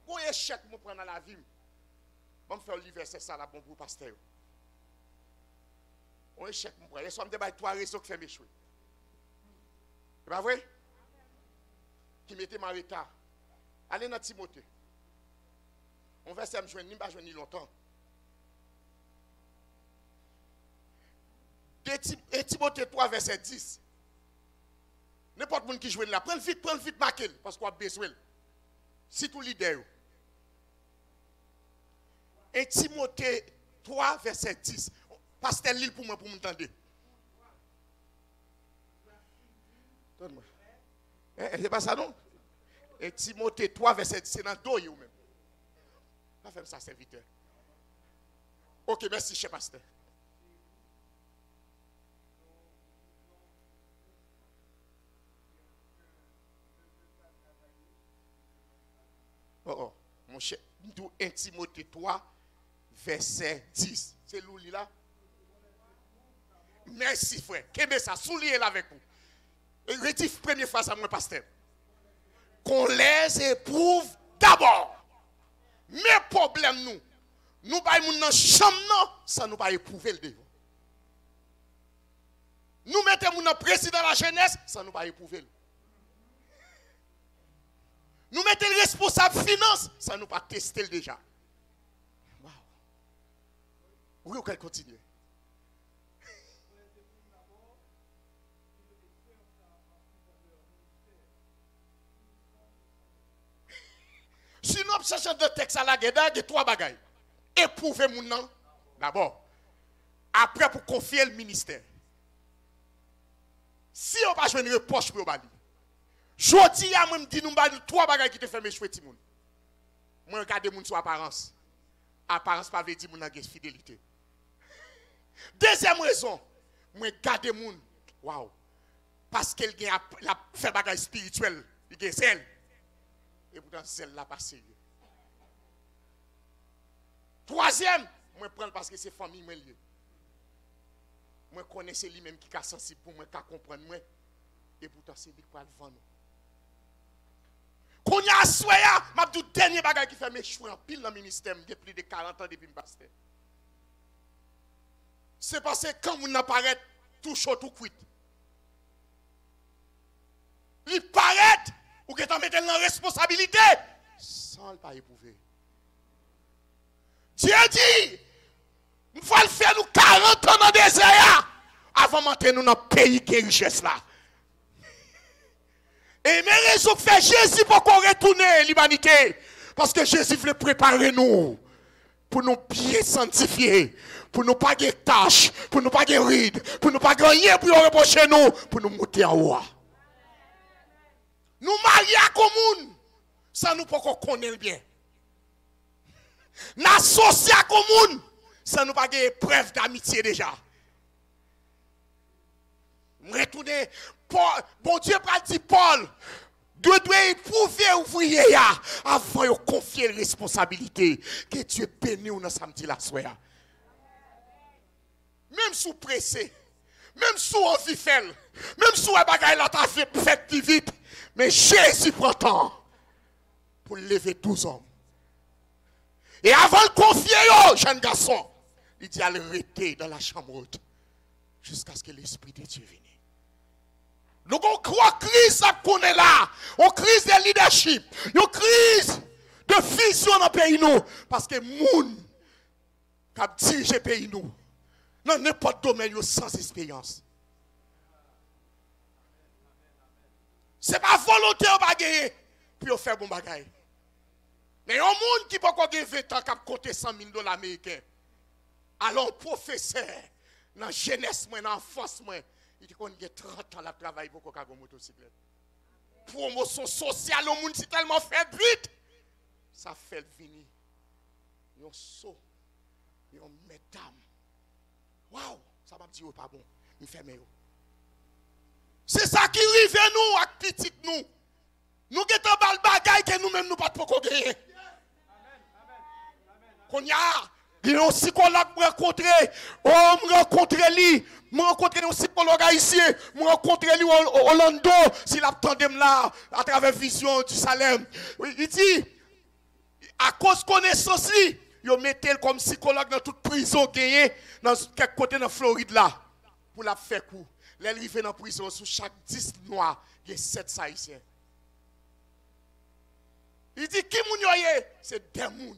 Speaker 1: Bon échec me prendre dans la vie. Bon me faire le verset ça là bon pour pasteur. Bon échec me prendre. Les sommes débat trois raisons qui fait m'échouer. C'est pas vrai? Qui mettait ma retard. Allez dans Timothée. On va se joindre, ni pas joindre longtemps. Et Timothée 3, verset 10. N'importe qui joue là, prends vite, marquez, parce qu'on a besoin. Si tout leader. Et Timothée 3, verset 10. Pasteur l'île pour moi, pour m'entendre. Donne-moi. C'est pas ça, non? Et Timothée 3, verset 10, c'est dans le dos, même. Pas faire ça, serviteur. Ok, merci, cher pasteur. Oh, mon cher, 1 Timothée 3, verset 10. C'est l'ouli là? Merci, frère. Qu'est-ce que ça? Souliez là avec vous. Et rétif, première fois, ça, mon pasteur. Qu'on les éprouve d'abord. Mais problème, nous pas dans la chambre, ça nous pas éprouver le devant. Nous mettons dans président de la jeunesse, ça nous pas éprouver. Nous mettons le responsable finance, ça nous pas tester déjà. Wow. Oui, on peut continuer. Si nous cherchons de texte à la guerre, il y a trois bagailles. Éprouver mon nom, d'abord. Après, pour confier le ministère. Si on va jouer une réponse pour Bali. Je dis à moi, je dis nous trois bagailles qui te font échouer tout le monde. Moi, regarde mon sur apparence. Apparence pas veut dire mon fidélité. Deuxième raison, moi, regarde mon. Waouh. Parce qu'elle a fait bagaille spirituelle. Il a celle. Et pourtant, celle-là pas sérieux. Troisième, moi, je prends parce que c'est famille, moi, lié. Moi, je connais lui-même qui est sensible pour moi, qui comprendre moi. Et pourtant, c'est lui qui va le vendre. Quand il y a un soya, je dis le dernier bagage qui fait m'échouer en pile dans le ministère, depuis plus de 40 ans depuis que je pasteur. C'est parce que quand vous n'apparaît tout chaud, tout cuit. Il paraît, ou que tu mettez dans la responsabilité, sans le pas éprouver. Dieu dit, il faut le faire nous 40 ans dans le désert, avant de monter nous dans le pays qui est richesse là. Et mes raisons que fait Jésus pour qu'on retourne l'humanité. Parce que Jésus voulait préparer nous pour nous bien sanctifier, pour nous pas de tâches, pour nous pas de rides, pour nous pas de rien pour nous reprocher nous, pour nous monter en haut. Nous marier à commune, ça nous pas qu'on connaît bien. Nous associer à commune, ça nous pas de preuve d'amitié déjà. Retourner, bon Dieu pas dit Paul, doit éprouver ouvrier avant de confier la responsabilité que Dieu bénit dans samedi la soirée. Même sous pressé, même sous envie fait, même sous un bagage là t'as fait plus vite, mais Jésus prend temps pour lever 12 hommes. Et avant de confier aux jeunes garçons, il dit à rester dans la chambre haute jusqu'à ce que l'Esprit de Dieu vienne. Nous avons croix crise qu'on est là, une crise de leadership, une crise de vision dans le pays nous, parce que moun qui dirige le pays nous, dans n'importe quel domaine sans expérience. Ce n'est pas volonté de bagailler pour faire bon bagaille. Mais il y a un monde qui peut avoir 20 ans qui a compté $100,000 américains. Alors, professeur, dans la jeunesse, dans l'enfance, il dit qu'on a 30 ans de travail pour qu'on ait une motocyclette. Promotion sociale, le monde, c'est tellement fait vite. Ça fait venir. Il y a un saut, il y a une mesdames. Waouh, ça va me dire, pas bon, il fait mieux. C'est ça qui arrive nous, avec petit nous. Nous avons bal bagaille que nous-mêmes nous pas de gagner. Qu'on y a, il y a un psychologue que rencontré, me rencontrer lui, me rencontrer un psychologue haïtien, me rencontrer lui au Orlando, s'il attendait là, à travers Vision du Salem. Il dit, à cause de connaissance, il mettait comme psychologue dans toute prison gagné, dans quelque côté dans Floride là, pour la faire coup. Il arrive dans la prison, sous chaque 10 noirs, il y a 7 haïtiens. Il dit, qui moun yo ye? C'est des moun.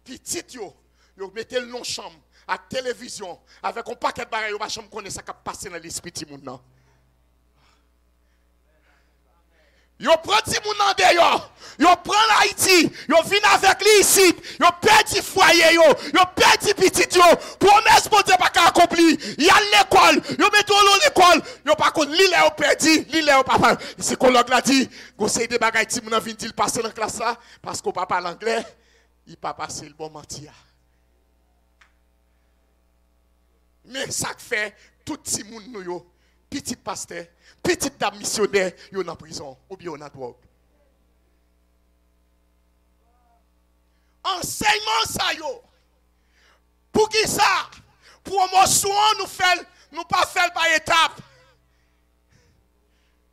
Speaker 1: Petit yo. Yo mettez le long chambre, à télévision, avec un paquet de bagages, yo pas chambre connaît ça qui passe dans l'esprit de moun nan. Yo prend ti moun nan dehors, yo prend l'Haïti, yo vient avec lui ici, yo perdu foyer yo perdu petit yo, promesse pour Dieu pas accompli. Y a l'école, yo met dans l'école, yo pas kon li lè yo perdu, li lè yo papa. Psychologue l'a dit, conseil de bagages ti moun nan vinn il passer dans classe là parce qu'on pas parle anglais, il pas passer le bon mentir. Mais ça fait tout ti moun nou yo, petit pasteur, petite dame missionnaire, yo en prison ou bien en drogue. Enseignement ça yo. Pour qui ça? Promotion nous pas faire par étape.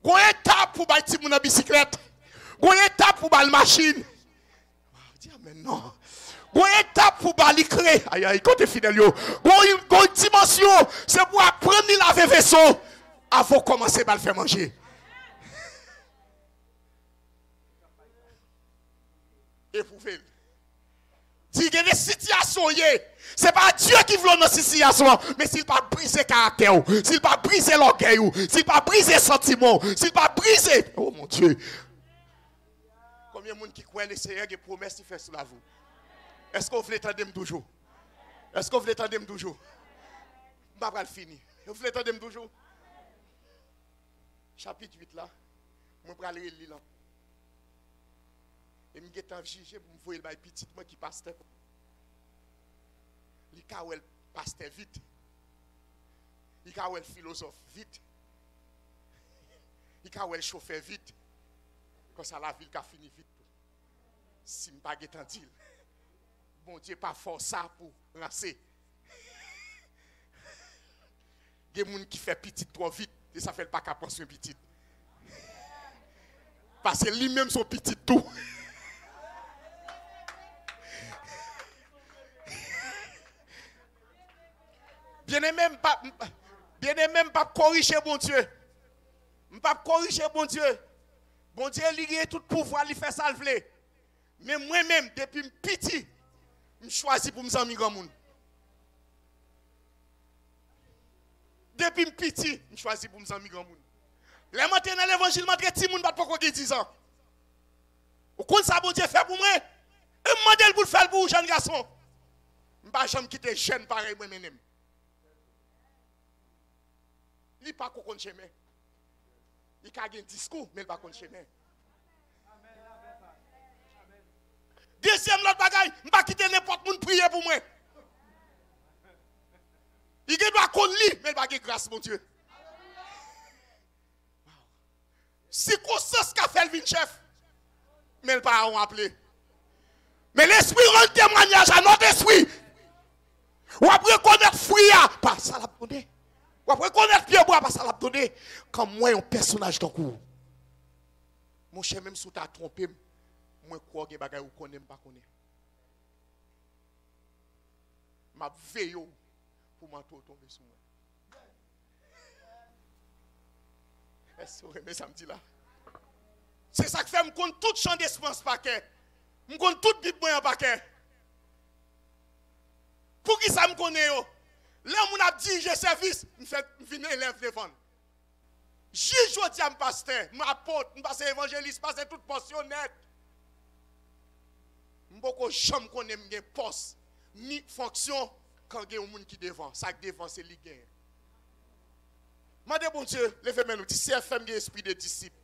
Speaker 1: Gon étape pour ba ti moun en bicyclette. Gon étape pour ba la machine. Dis mais non. Gon étape pour ba li cré. Aïe aïe, côté fidèle yo. Gon dimension, c'est pour apprendre la laver vaisseau avant commencer à le faire manger. Éprouvez. Dis que les situations, c'est pas Dieu qui veut dans cette situation, mais s'il pas briser le caractère, s'il pas briser l'orgueil, s'il pas briser le sentiment, s'il pas briser. Oh mon Dieu. Combien de monde qui croit le Seigneur et promesse qu'il fait sur la vous? Est-ce que vous voulez entendre toujours? Est-ce que vous voulez entendre toujours? Je ne vais pas le finir. Vous voulez entendre toujours? Chapitre 8 là, je vais aller lire là. Et je vais juger pour me voir le petit moi qui passe. Il y a un pasteur vite. Il y a un philosophe vite. Il y a un chauffeur vite. Comme ça la ville a fini vite. Si je ne pas dire, bon Dieu pas fort ça pour lancer. Il y a des gens qui font petit trop vite. Et ça fait pas qu'à penser petit. Parce que lui-même son petit tout. Bien aimé, même pas corriger bon Dieu. Pas corriger bon Dieu. Bon Dieu il a tout pouvoir, il fait ça le vle. Mais moi-même depuis petit, je choisis pour me sentir grand monde. Depuis petit, je choisis pour me sentir grand monde. Les matins dans l'évangile, je suis petit monde pas pour 10 ans. Vous connaissez ça bon Dieu fait pour moi? Un modèle pour le faire pour jeune garçon. Je ne vais pas jamais quitter jeune pareil moi-même. Il n'est pas qu'on chemin. Il a un discours, mais il n'est pas qu'on chemin. Deuxième l'autre bagaille, je ne vais pas quitter n'importe qui prier pour moi. Il doit qu'on lit, mais il va pas grâce, mon Dieu. Si conscience qu'a fait le chef, mais il pas en appeler. Mais l'esprit rend témoignage à notre esprit. Ou après reconnaître fouilla, pas ça l'a donné. Ou après reconnaître pied bois, pas ça l'a donné. Quand moi un personnage dans cours. Mon cher même si tu as trompé, moi crois que bagay ou connais pas connais. M'a veille pour m'entendre tomber sur moi. Est-ce que vous aimez samedi là? C'est ça qui fait que je compte tout champ d'espérance paquet. Je compte tout Bible en paquet. Pour qui ça me connaît? Là, on a dit j'ai service, je viens élève devant. Juge aujourd'hui à mon pasteur, mon apôtre, mon pasteur évangéliste, pasteur toute portion nette. Je ne peux jamais connaître mes postes ni fonction quand il y a un monde qui devant. Ça qui devant, c'est lui qui gagne. Mandez bon Dieu, levez-moi nous. Si CFM a esprit de disciple,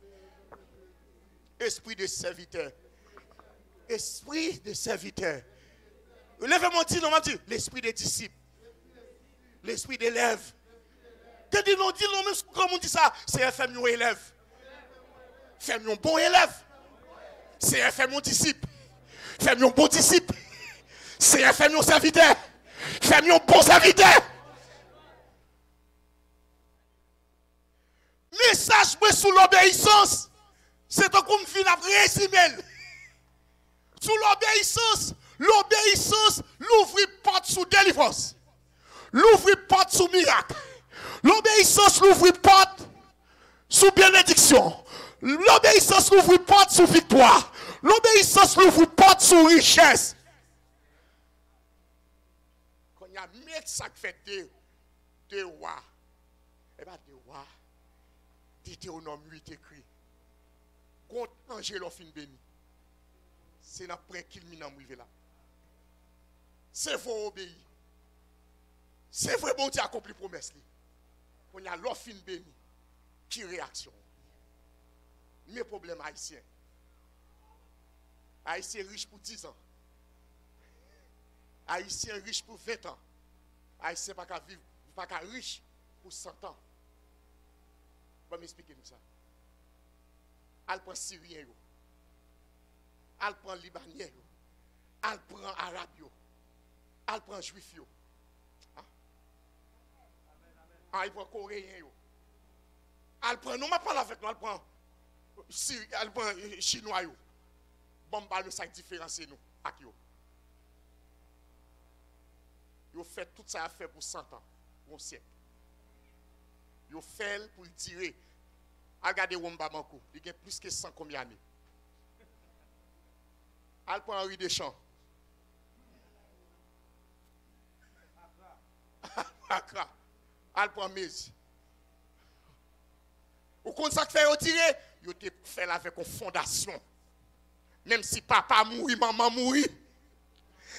Speaker 1: esprit de serviteur, esprit de serviteur. Levez-moi dit, non, l'esprit de disciple, l'esprit d'élève. Que dit non, même comment on dit ça, CFM est élève. Fais un bon élève. C'est faire mon disciple. Faire mon bon disciple. C'est faire mon serviteur. Faire mon bon serviteur. Message sur l'obéissance. C'est un comme fin à résumer. Sous l'obéissance, l'ouvre porte sous délivrance. L'ouvre porte sous miracle. L'obéissance l'ouvre porte sous bénédiction. L'obéissance l'ouvre porte sous victoire. L'obéissance l'ouvre porte sous richesse. Quand il y a mettre ça qui fait deux rois, et bien deux rois, Deutéronome 8 écrit, contre Angèle of fin béni. C'est après qu'il m'a arrivé là. C'est faut obéir. C'est vrai bon Dieu accompli promesse. On y a l'offre béni. Qui réaction? Mes problèmes haïtiens. Haïtiens riches pour 10 ans. Haïtiens riches pour 20 ans. Haïtiens pas qu'à vivre, pas qu'à riche pour 100 ans. Je vais m'expliquer ça. Elle prend Syrien, elle prend Libanais, elle prend Arabe, elle prend Juif. Elle prend Coréen. Elle prend, nous ne parlons avec nous, elle prend Chinois. Bon, nous ça différencier nous avec eux. Ils fait tout ça à faire pour 100 ans, pour un siècle. Ils fait pour tirer. Regardez Womba Manko, il y a plus que 100 combien d'années. Elle prend Henri Deschamps. Accra. Elle prend Mézi. Ou quand ça fait retirer, il te fait avec une fondation. Même si papa mourit, maman mourit.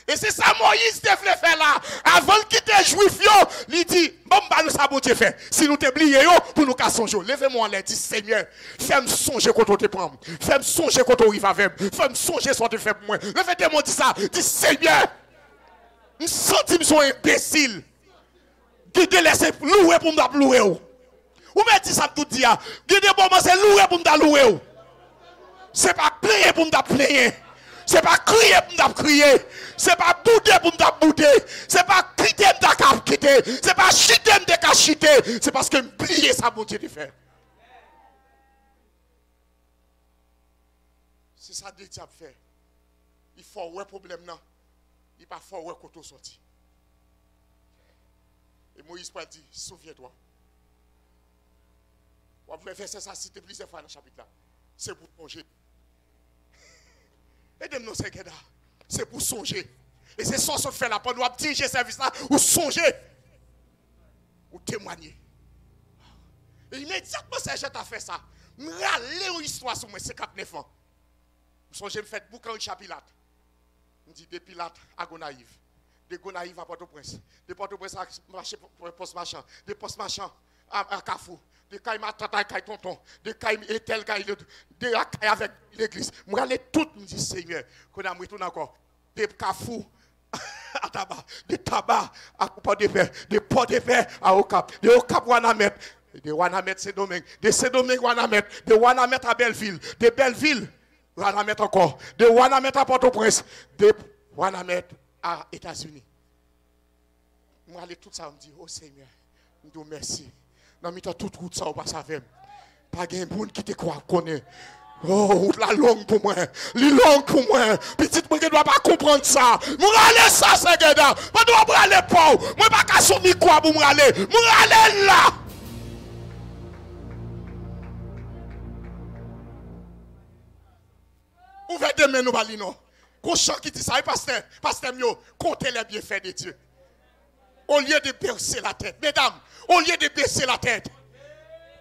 Speaker 1: Et c'est ça Moïse te fait faire là. Avant de quitter juif, il dit, bon, bah nous ça bon Dieu fait. Si nous t'oublions, pour nous qu'à songer. Levez-moi en l'air, dit Seigneur, fais-moi songer quand on te prend. Fais-moi songer quand on arrive avec. Fais-moi songer quand tu fais pour moi. Levez-moi, dit ça. Dit Seigneur, je sens que je suis imbécile. Guidez laissez louer pour me louer. Ou me dit ça tout dire. Guidez bon, c'est louer pour me louer. C'est pas player pour me player. C'est pas crier pour me crier. C'est pas bouder pour me bouder. C'est pas quitter pour me quitter. C'est pas chiter pour me chiter. C'est parce que me plier ça, mon Dieu, de faire. C'est ça que Dieu a fait. Il faut un problème là. Il pas faut un côté sorti. Et Moïse a dit, souviens-toi. On peut faire ça citer plusieurs fois dans le chapitre là. C'est pour songer. Aidez-nous, c'est pour songer. Et c'est ça qu'on fait là, pour nous diriger service là, ou songer, ou témoigner. Et immédiatement, c'est j'ai fait ça. Je râler une histoire sur moi, c'est 49 ans. Je songe, je fais boucan de Pilate. Je dis, de Pilate à Gonaïve. De Gonaïve à Port-au-Prince. De Port-au-Prince à Post-Marchand. De Post-Marchand à Carrefour. De Caïm à Tata Caïm Tonton. De Caïm et tel Caïm avec l'église. Je râler tout, je dis, Seigneur, qu'on a retourné encore. De Carrefour à Tabac. De Tabac à Port de Paix. De Port de Paix à Okap. De Okap Wanamet. De Wanamet Saint-Domingue. De Saint-Domingue Wanamet. De Wanamet à Belleville. De Belleville. Wanamet encore. De Wanamet à Port-au-Prince. De Wanamet à États-Unis. Moi, aller tout ça, me dit, oh Seigneur, je te remercie. Dans le temps, toute route, ça, on passe avec. Pas de monde qui te croit, connaît. Oh, route la longue pour moi. La longue pour moi. Petite, moi, je ne dois pas comprendre ça. Moi, aller ça, c'est que là. Moi, je dois aller pauvre. Moi, pas qu'à son micro pour moi aller. Moi, aller là. Ouvrez demain, nous allons non. Qu'on chante qui dit ça, pasteur Mio, comptez les bienfaits de Dieu. Au lieu de baisser la tête, mesdames, au lieu de baisser la tête,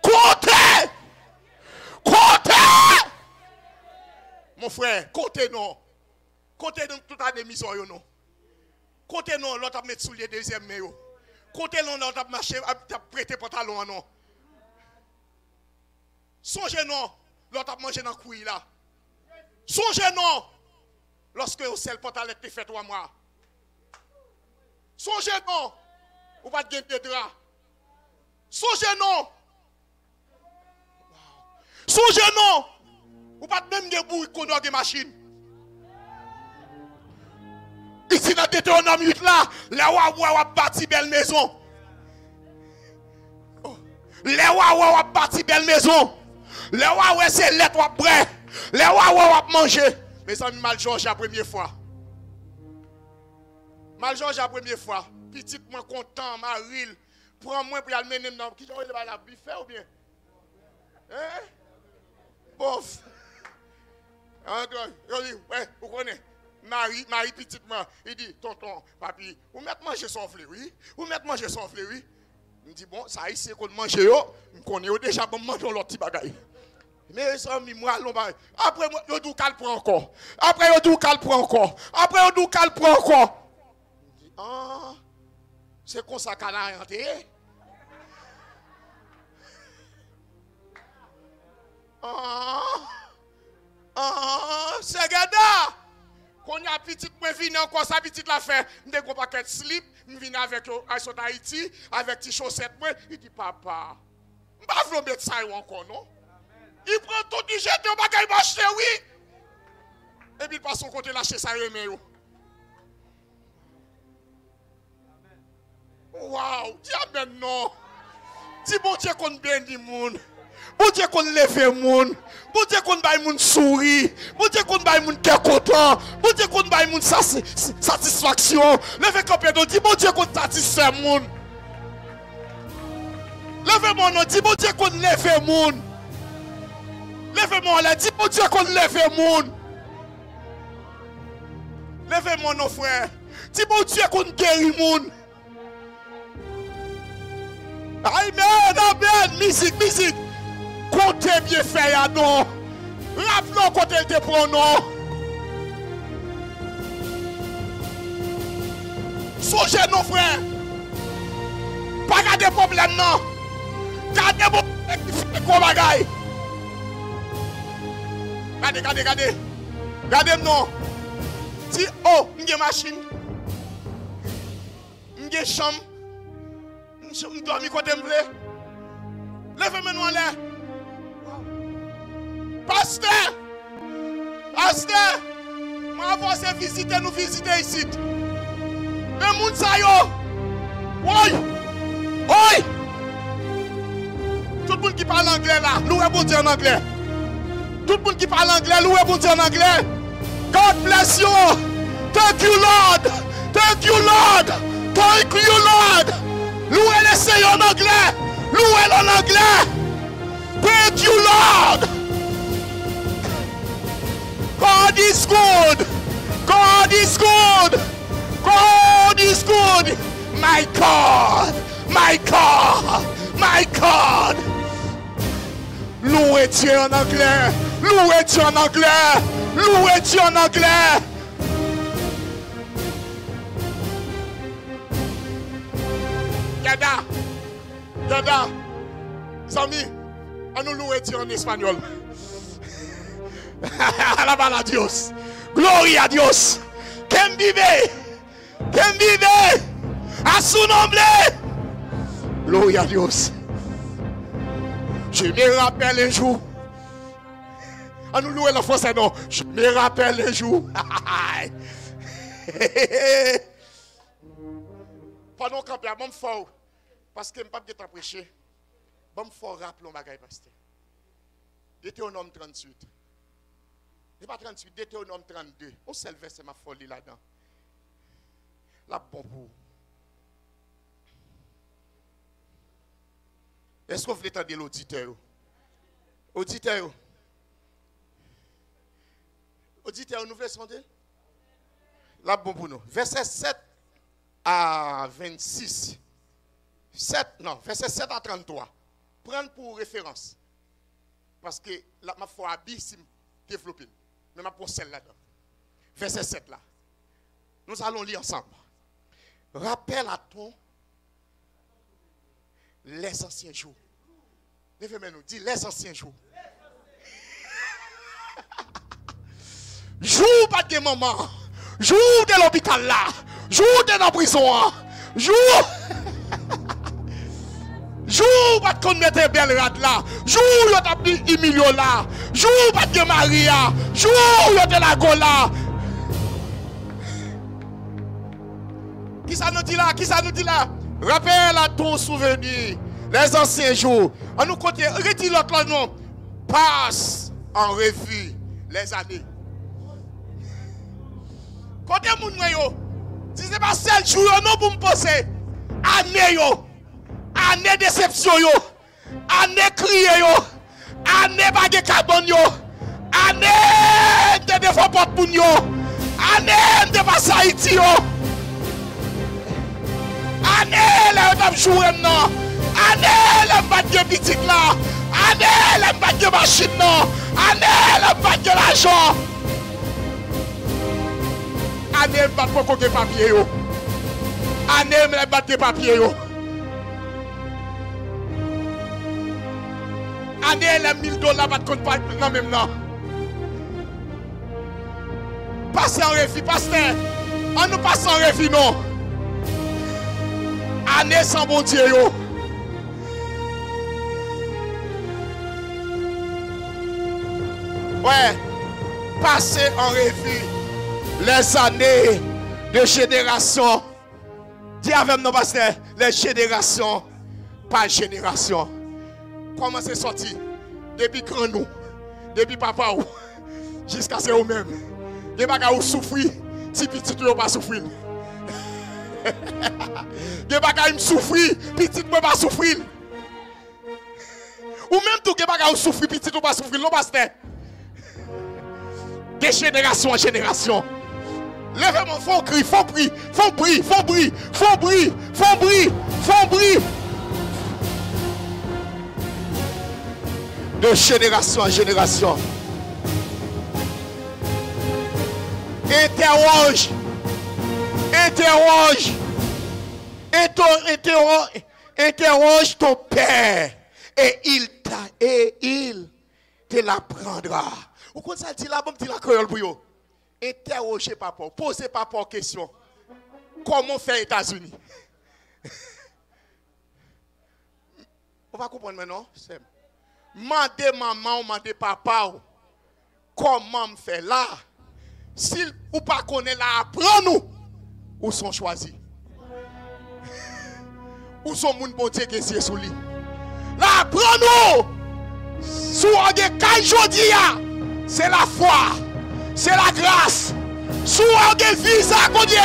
Speaker 1: comptez! Comptez! Mon frère, comptez non. Comptez nous toute année mission non. Comptez non, l'autre a mis sous les deuxième mai. Comptez non, l'autre a marché, a prêté pantalon non. Songez non, l'autre a mangé dans le couille là. Songez non, lorsque au sel pantalon te fait 3 mois. Songez non, ou pas de gagner de drap. Songez non. Songez non, Ou pas même de bourre qu'on a des machines. Ici dans Deutéronome 8 là, les ouah bâti belle maison. Les ouah bâti belle maison. Les ouah c'est lettre ou bré. Les ouah manger. Mais ça mal Georges la première fois. Mal Georges la première fois. Petite moi content, Maril. Prends moi pour aller mener dans qui va la buffet ou bien. Hein? Bof. Ouais, vous connaissez. Marie petitement, il dit, tonton, papi, vous mettez manger son fleur, oui? Vous mettez manger son fleur, oui? Il dit, bon, ça ici, qu'on mange, on connaît déjà, bon, manger l'autre petit bagaille. Mais ça, moi, après, je dis qu'elle prend encore. Après, je dis qu'elle prend encore. Après, je dis qu'elle prend encore. Il dit, ah, c'est comme ça qu'elle a rentré. C'est gada. Quand y a petite moi vient encore ça petite la fait, me go paquet slip, me vient avec à Haïti avec tes chaussettes moi, il dit papa. M'pa vle mettre ça encore non. Il prend tout du jeté au bagage acheter oui. Et puis il passe son côté lâcher ça remet yo. Waouh, dis amen non. Dis bon Dieu qu'on bénit monde. Bon Dieu qu'on lève le monde. Bon Dieu qu'on baille moun sourire. Bon Dieu qu'on baille moun cœur content. Bon Dieu qu'on baille moun satisfaction. Lève campé donc dit bon Dieu qu'on satisfait moun. Lève mon nom dit bon Dieu qu'on lève le monde. Lève mon nom dit bon Dieu qu'on lève le monde. Lève mon nom frère. Dis bon Dieu qu'on guérit moun. Amen, amen, musique. Comptez bien fait ya non. Rappelons quand elle te prend non. Songez non frère. Pas garder problème non. Gardez mon gros bagaille. Regardez. Regardez non. Si oh, m'gè machine. M'gè chambre. M'dormi côté m'vle. Levez-moi nous en l'air. Pasteur, moi avance visiter nous visiter ici. Mais moun sa yo. Oi. Tout le monde qui parle anglais là, louez bon Dieu en anglais. Tout le monde qui parle anglais, louez bon Dieu en anglais. God bless you. Thank you Lord. Thank you Lord. Thank you Lord. Louez le Seigneur en anglais. Louez en anglais. Thank you Lord. God is good. God is good. God is good. My God. My God. My God. Louez Dieu en anglais. Louez Dieu en anglais. Louez Dieu en anglais. Yada. Sami, on nous loue Dieu en espagnol. Alabala a Dios. Gloria a Dios. Quem vive. A su nombre. Gloria a Dios. Je me rappelle un jour. On nous loue le français non. Je me rappelle un jour. Pendant qu'on a bon fort. Parce que je ne peux pas prêcher. Bon fort rappelons bagaille pasteur. Deutéronome 38. C'est pas 38, Deutéronome 32. On seul verset ma folie là-dedans. La bon pour. Est-ce que vous voulez entendre l'auditeur? Auditeur, nous voulons sonder? La bon pour nous. Verset 7 à 26. Verset 7 à 33. Prendre pour référence. Parce que ma foi a bien développé. Mais ma pour celle là-dedans. Verset 7 là. Nous allons lire ensemble. Rappelle-toi les anciens jours. Lève-moi-nous, dis les anciens jours. Jour pas de maman. Jour de l'hôpital là. Jour de la prison. Jour. Jou pas qu'on mette belle rad là. Jou yo t'a dit Emilio là. Jou pas de Maria. Jou yo de la Gola. Qui ça nous dit là? Qui ça nous dit là? Rappelle à ton souvenir les anciens jours. On nous compte, retire l'autre nom. Passe en revue les années. Côté moun yo, si c'est pas seul jour non pour me poser. Année yo, année déception yo, année crier yo, année bague carbone yo, année de défaut porte pour yo, année de passe Haïti yo, année les dames jouer non, année les bague petite là, année les bague machine non, année les bague l'argent. Année bat pour coquer papier yo. Année me bat de papier yo. Année les $1000 bat compte pas non même non. Passez en refus, pasteur. On nous passe en refus non. Année sans bon Dieu yo. Ouais. Passez en refus les années de génération. Dis avec nous, pasteur, les générations par génération. Comment c'est sorti? Depuis grand nous, depuis papa ou, jusqu'à ce vous-même. Vous n'avez pas souffrir si petit ne pas souffrir. Vous n'avez pas souffrir, petit ne pas souffrir. Ou même tout, vous n'avez pas souffrir, petit ne pas souffrir. Non, pasteur. De génération en génération. Lèvez-moi, faut crier, faut prier, faut prier, faut prier, faut prier, faut prier, faut prier. De génération en génération. Interroge. Interroge. Interroge ton père. Et il te l'apprendra. Ou quand ça dit là, bon, dit la créole pour vous. Interrogez papa, posez papa une question. Comment faire les États-Unis? On va comprendre maintenant. Mandez maman ou mandez papa comment me faire là. S'il ou pas connaît là, apprenez-nous. Où sont choisis? Où sont moun bon Dieu qui est sous lui? Là, apprenez-nous. Sous un de c'est la foi. C'est la grâce. Sous un visa qu'on dit,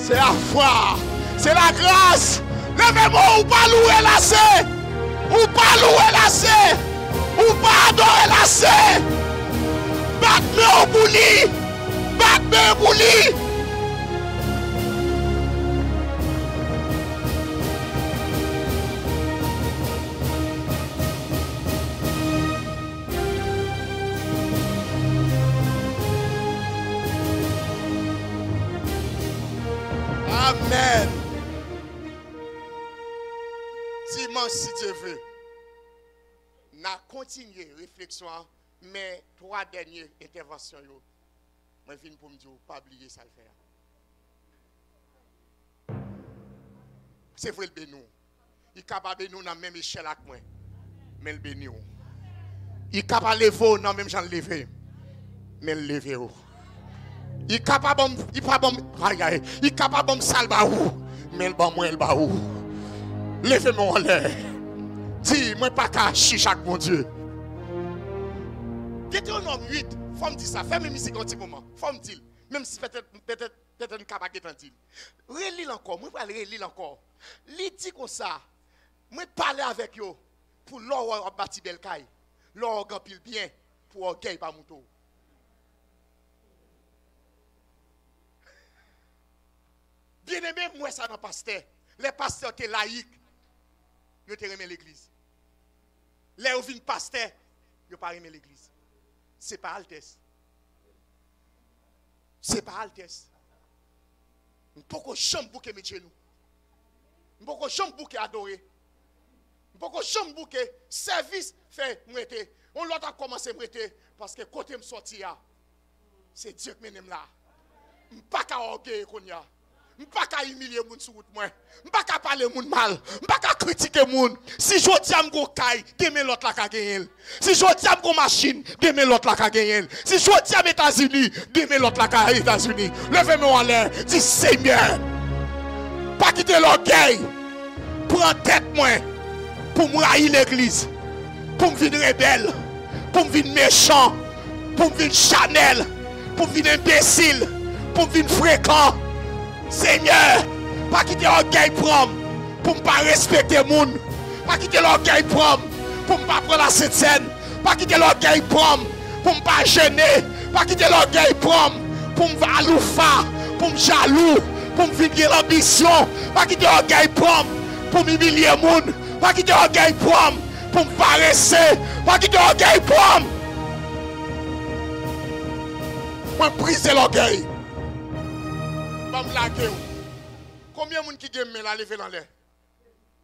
Speaker 1: c'est la foi. C'est la grâce. Levez-moi ou pas louer la c'est. Ou pas louer la c'est. Ou pas adorer la c'est. Batme au bouli. Batme au bouli. Amen. Dimanche, si Dieu veut, nous continuer la réflexion, mais 3 dernières interventions, je viens pour me dire, pas oublier ça le faire. C'est vrai le béni. Il est capable de nous dans la même échelle avec moi, mais le béni. Il est capable de lever dans la même genre de lever, mais le lever. Il est capable de salver mais le bon moi le baou. Levez-moi en l'air. Dis moi pas qu'à chichac mon Dieu. Deutéronome 8, faut me dire ça, fais mes musique un petit moment. Faut me dire même si peut-être une capable de dire. Relire encore, moi pas relire encore. Li dit comme ça. Moi parler avec yo pour l'or bâti belle caille. L'or gampil bien pour orgueil pas mouton. Bien aimé, moi ça dans pasteur. Les pasteurs étaient laïcs. Ils ont aimé l'église. Les ou vin pasteur, ils n'ont pas aimé l'église. C'est pas Altesse. C'est pas Altesse. Nous ne pouvons pas chambre bouquet mettre nous. Nous ne pouvons pas chambre bouquet adorer. Nous ne pouvons pas chambre bouquet service fait m'rete. On l'autre a commencé m'rete parce que côté me sorti c'est Dieu qui m'aime là. Pas qu'à orgueil qu'on y a. Je ne peux pas humilier les gens sur route. Je ne peux pas parler les gens mal. Je ne peux pas critiquer les gens. Si je dis que je caille, je l'autre qui a gagné. Si je dis que je machine, je l'autre qui a gagné. Si je dis que États-Unis, je l'autre qui a États-Unis. Levez-moi en l'air. Dis Seigneur, pas quitter l'orgueil. Prends tête moi pour me haïr l'église. Pour me venir rebelle. Pour me venir méchant. Pour me venir Chanel. Pour me venir imbécile. Pour me venir fréquent. Seigneur, pas quitter l'orgueil pour ne pas respecter les gens. Pas quitter l'orgueil pour ne pas prendre la scène. Pas quitter l'orgueil pour ne pas gêner. Pas quitter l'orgueil pour me faire loufa, pour me jaloux, pour me venir l'ambition. Pas quitter l'orgueil pour m'humilier les gens. Pas quitter l'orgueil pour me paresser. Pas quitter l'orgueil pour me briser l'orgueil. Combien de gens qui gagnent la lever dans l'air?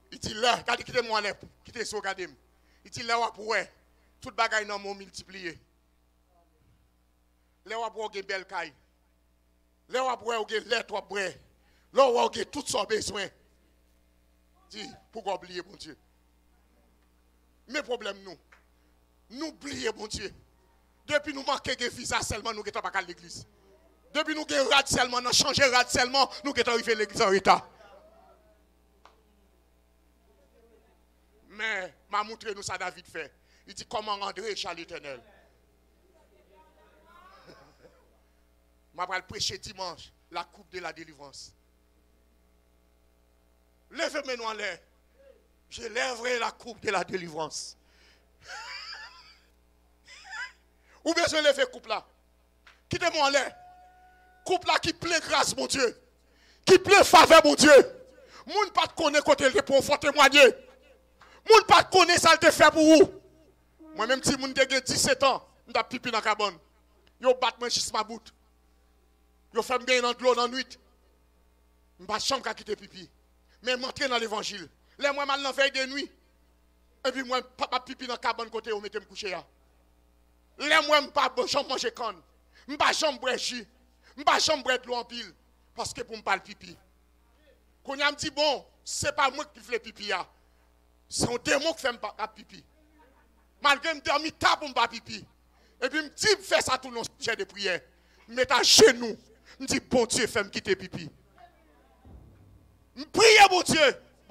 Speaker 1: Il dit là, regardez, quittez-moi en l'air, quittez ça, regardez. Il dit là, pour tout le bagage dans mon multiplié. Là, pour une belle caille. Là, pour une lettre, pour là, tout son besoin. Dit, pourquoi oublier, mon Dieu? Mais problème, nous oublions, mon Dieu. Depuis nous manquons de visa seulement, nous ne sommes pas à l'église. Depuis nous avons rat seulement, nous avons changé rat seulement, nous sommes arrivés à l'église en état. Mais, m'a montré nous ça David fait. Il dit comment rendre à l'Éternel. Je vais prêcher dimanche la coupe de la délivrance. Levez-moi en l'air. Je lèverai la coupe de la délivrance. Ou bien je lève coupe là. Quittez-moi en l'air. Coupe là qui plaît grâce, mon Dieu. Qui plaît faveur, mon Dieu. Moun pas te connaît côté le pour faut témoigner. Moun pas te connaît ça te fait pour vous. Moi-même si moun te 17 ans, m'ta pipi dans cabane. Yo bat moi juste ma bout. Yo fait me gagner dans l'eau dans nuit. M'pas chambre ka quitter pipi. Mais m'entrer dans l'évangile. Là moi mal dans veille de nuit. Et puis moi papa pipi dans cabane côté où mettez me coucher là. Là moi m'pas chambre manger canne. M'pas chambre boire jus. M'pas chambre boire de l'eau en pile parce que pour me parler pipi. Quand on me dit bon, c'est pas moi qui fais pipi là. C'est un démon qui fait me pipi. Malgré me dormi tard pour me pas pipi. Et puis me dit fais ça tout le sujet de prière. Me mets à genoux. Me dit bon Dieu fais me quitter pipi. Me prie bon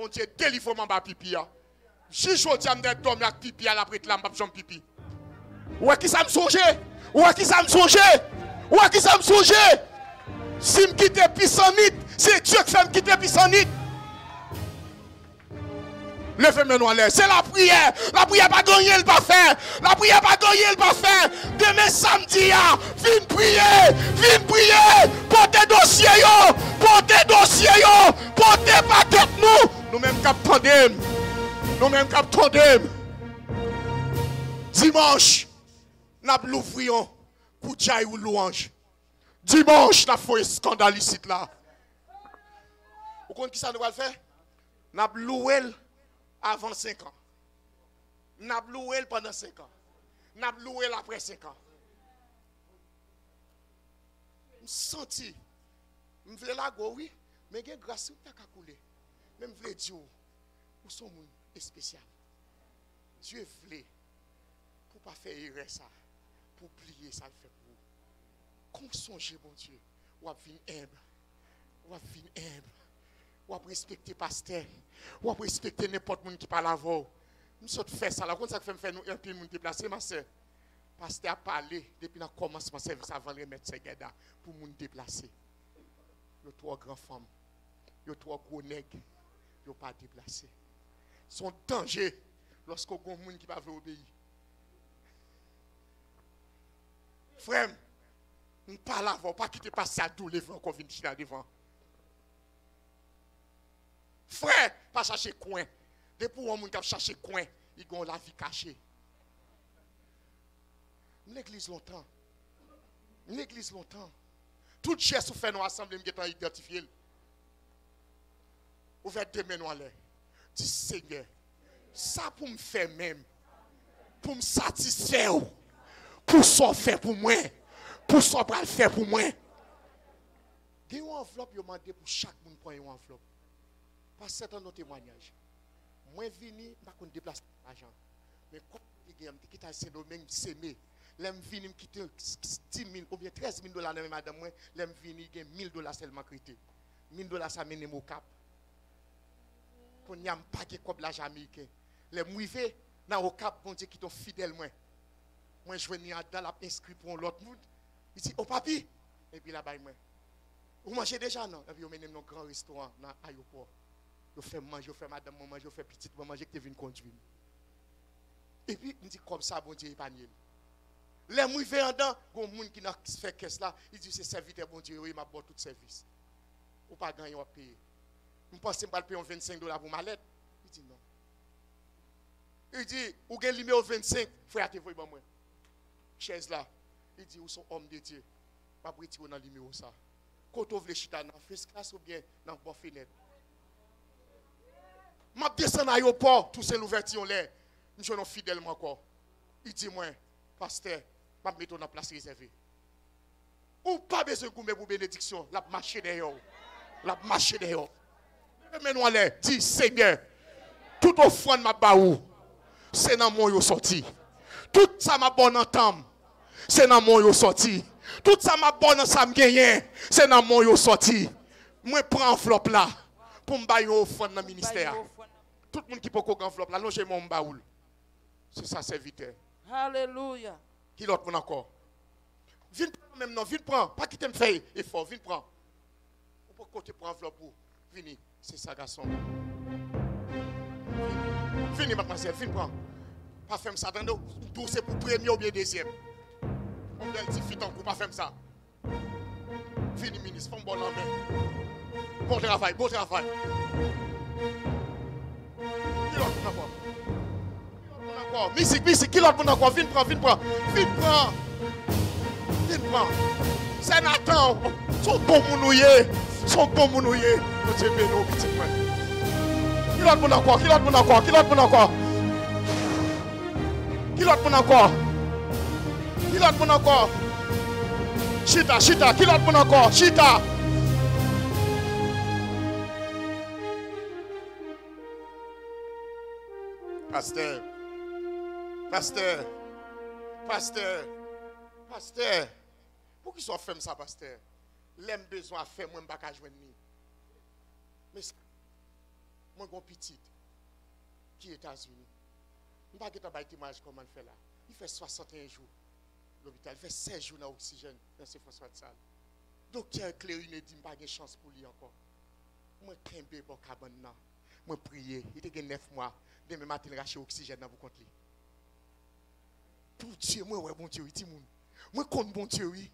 Speaker 1: Dieu délivre-moi pas pipi là. Si je dis me dormir avec pipi à la prête là, me pas jambe pipi. Ou qui ça me songe? Ou qui ça me songe? Ou qui ça me songe? Si me quitter pissanite, c'est Dieu qui fait me quitter pissanite. Levez-moi en l'air. C'est la prière. La prière pas gagner, elle pas faire. La prière pas gagner, elle pas faire. Demain samedi, viens prier. Viens prier. Portez dossier yo. Portez dossier yo. Portez pas tête nous. Nous-mêmes cap tandem. Nous-mêmes cap tandem. Dimanche, nous l'ouvrions pour jaille ou louange. Dimanche, nous avons fait un scandale ici là. Vous comprenez qui ça nous va le faire? Nous avons loué avant 5 ans. Nous avons loué pendant 5 ans. Nous avons loué après 5 ans. Je me senti. Je voulais la go, oui. Mais il y a grâce qui a coulé. Mais je voulais dire, nous sommes spécial. Dieu voulait, pour ne pas faire erreur ça, pour oublier ça, le fait pour vous. Comme songez, mon Dieu, ou à venir humble. Ou à venir humble. Ou à respecter pasteur. Ou à respecter n'importe qui parle avant. Nous sommes fait ça. Comment ça fait me faire nous un peu de déplacer, ma soeur? Pasteur a parlé depuis le commencement de service avant de remettre ses gars pour nous déplacer. Il y a 3 grandes femmes. Il y a 3 gros nègres. Ils ne sont pas déplacés. C'est un danger lorsqu'il y a des gens qui ne veulent pas obéir. Frère, ne parle avant, pas quitter passer à tout les vents qu'on vient de tirer devant. Frère, pas chercher coin. Depuis un monde qui a cherché coin, il a la vie cachée. L'église longtemps. L'église longtemps. Tout geste fait nous assemblée, nous avons identifié. Ouvert deux mains à l'air. Dis Seigneur, ça pour me faire même, pour me satisfaire, pour ça faire pour moi, pour ça faire pour moi. Il y a une enveloppe, il y a demandé pour chaque monde prendre une enveloppe. Pas certain de témoignage. Moi, je viens, je ne vais pas déplacer l'argent. Mais quand je quitte Saint-Domingue, s'aimer. L'aime venir quitter 10 000 ou bien 13 000 dollars, madame, moi, l'aime venir, il y a 1 000 dollars seulement crédit. 1 000 dollars, ça mène au cap. Pour n'y a pas de comme l'argent américain. Les mouivés, dans le cap, bon Dieu, qui sont fidèles, moi. Moi, je viens dans la inscrit pour l'autre monde. Il dit, oh papi, et puis là-bas, moi. Vous mangez déjà, non? Et puis, vous menez dans un grand restaurant, dans l'aéroport. Vous faites manger, vous faites madame, manger, vous faites petite, vous mangez, que tu viens conduire. Et puis, il dit, comme ça, bon Dieu, épargne. Les mouivés en dedans, il y a un monde qui n'a fait caisse là, il dit, c'est serviteur, bon Dieu, il m'a bon tout service. Ou pas gagner, ou payer. Je pense que je vais payer 25 dollars pour ma lettre. Il dit non. Il dit, ou gagne numéro 25, frère, tu vois, moi. Chaise là. Il dit, où sont hommes de Dieu? Je vais retirer dans le numéro ça. Quand on veut chita dans la first class ou bien dans la bonne fenêtre. Je descends à l'aéroport, tout c'est l'ouverture là. Je suis fidèlement encore. Il dit, moi, pasteur, je vais mettre dans la place réservée. Ou pas besoin de goûter pour bénédiction. La marche derrière. La marche derrière. Mais nous allons dire, Seigneur, tout offrande ma baou, c'est dans mon yo sorti. Tout ça m'a bonne entame, c'est dans mon yo sorti. Tout ça m'a bonne ça me gagne, c'est dans mon yo sorti. Moi prends enveloppe là pour me bailler offrande dans le ministère. Tout le monde qui peut prendre enveloppe là, non j'ai mon baoul. C'est ça serviteur.
Speaker 2: Alléluia.
Speaker 1: Qui l'autre mon encore? Viens prendre même non, viens prendre, pas quitter me faire effort, viens prendre. On peut côté pour enveloppe pour venir. C'est ça, garçon. Fini, mademoiselle, fini, prends. Pas faire ça, attendez. Tout c'est pour premier ou bien deuxième. On doit le dire, fit en coup, pas faire ça. Fini, ministre, femme bonne en main. Bon travail, bon travail. Qui l'autre pour encore? Qui l'autre pour encore? Musique, qui l'autre pour encore? Viens, prends, viens, prends. Viens, prends. Viens, prends. C'est Nathan. Son bon mounouillé. Son bon mounouillé. Dieu bénisse, petit frère. Qui l'autre pour encore? Qui l'autre pour encore? Qui l'autre pour encore? Qui l'autre pour encore? Qui l'autre pour encore? Chita, chita. Qui l'autre pour encore? Chita. Pasteur. Pasteur. Pasteur. Pasteur. Pour qui soit fait ça, pasteur? L'aime besoin de faire, moi, je ne vais pas joindre. Mais moi, j'ai un petit qui est aux États-Unis. Je ne vais pas témoignage comment il fait là. Il fait 61 jours l'hôpital. Il fait 16 jours dans l'oxygène dans ce phosphate sale. Docteur Cléry ne dit que je n'ai pas de chance pour lui encore. Moi, je suis un pour cabane. Moi, je prie. Il était 9 mois. Demain matin, il rache l'oxygène dans vos comptes. Pour Dieu, moi, ouais, bon Dieu, il dit moi, je compte bon Dieu, oui.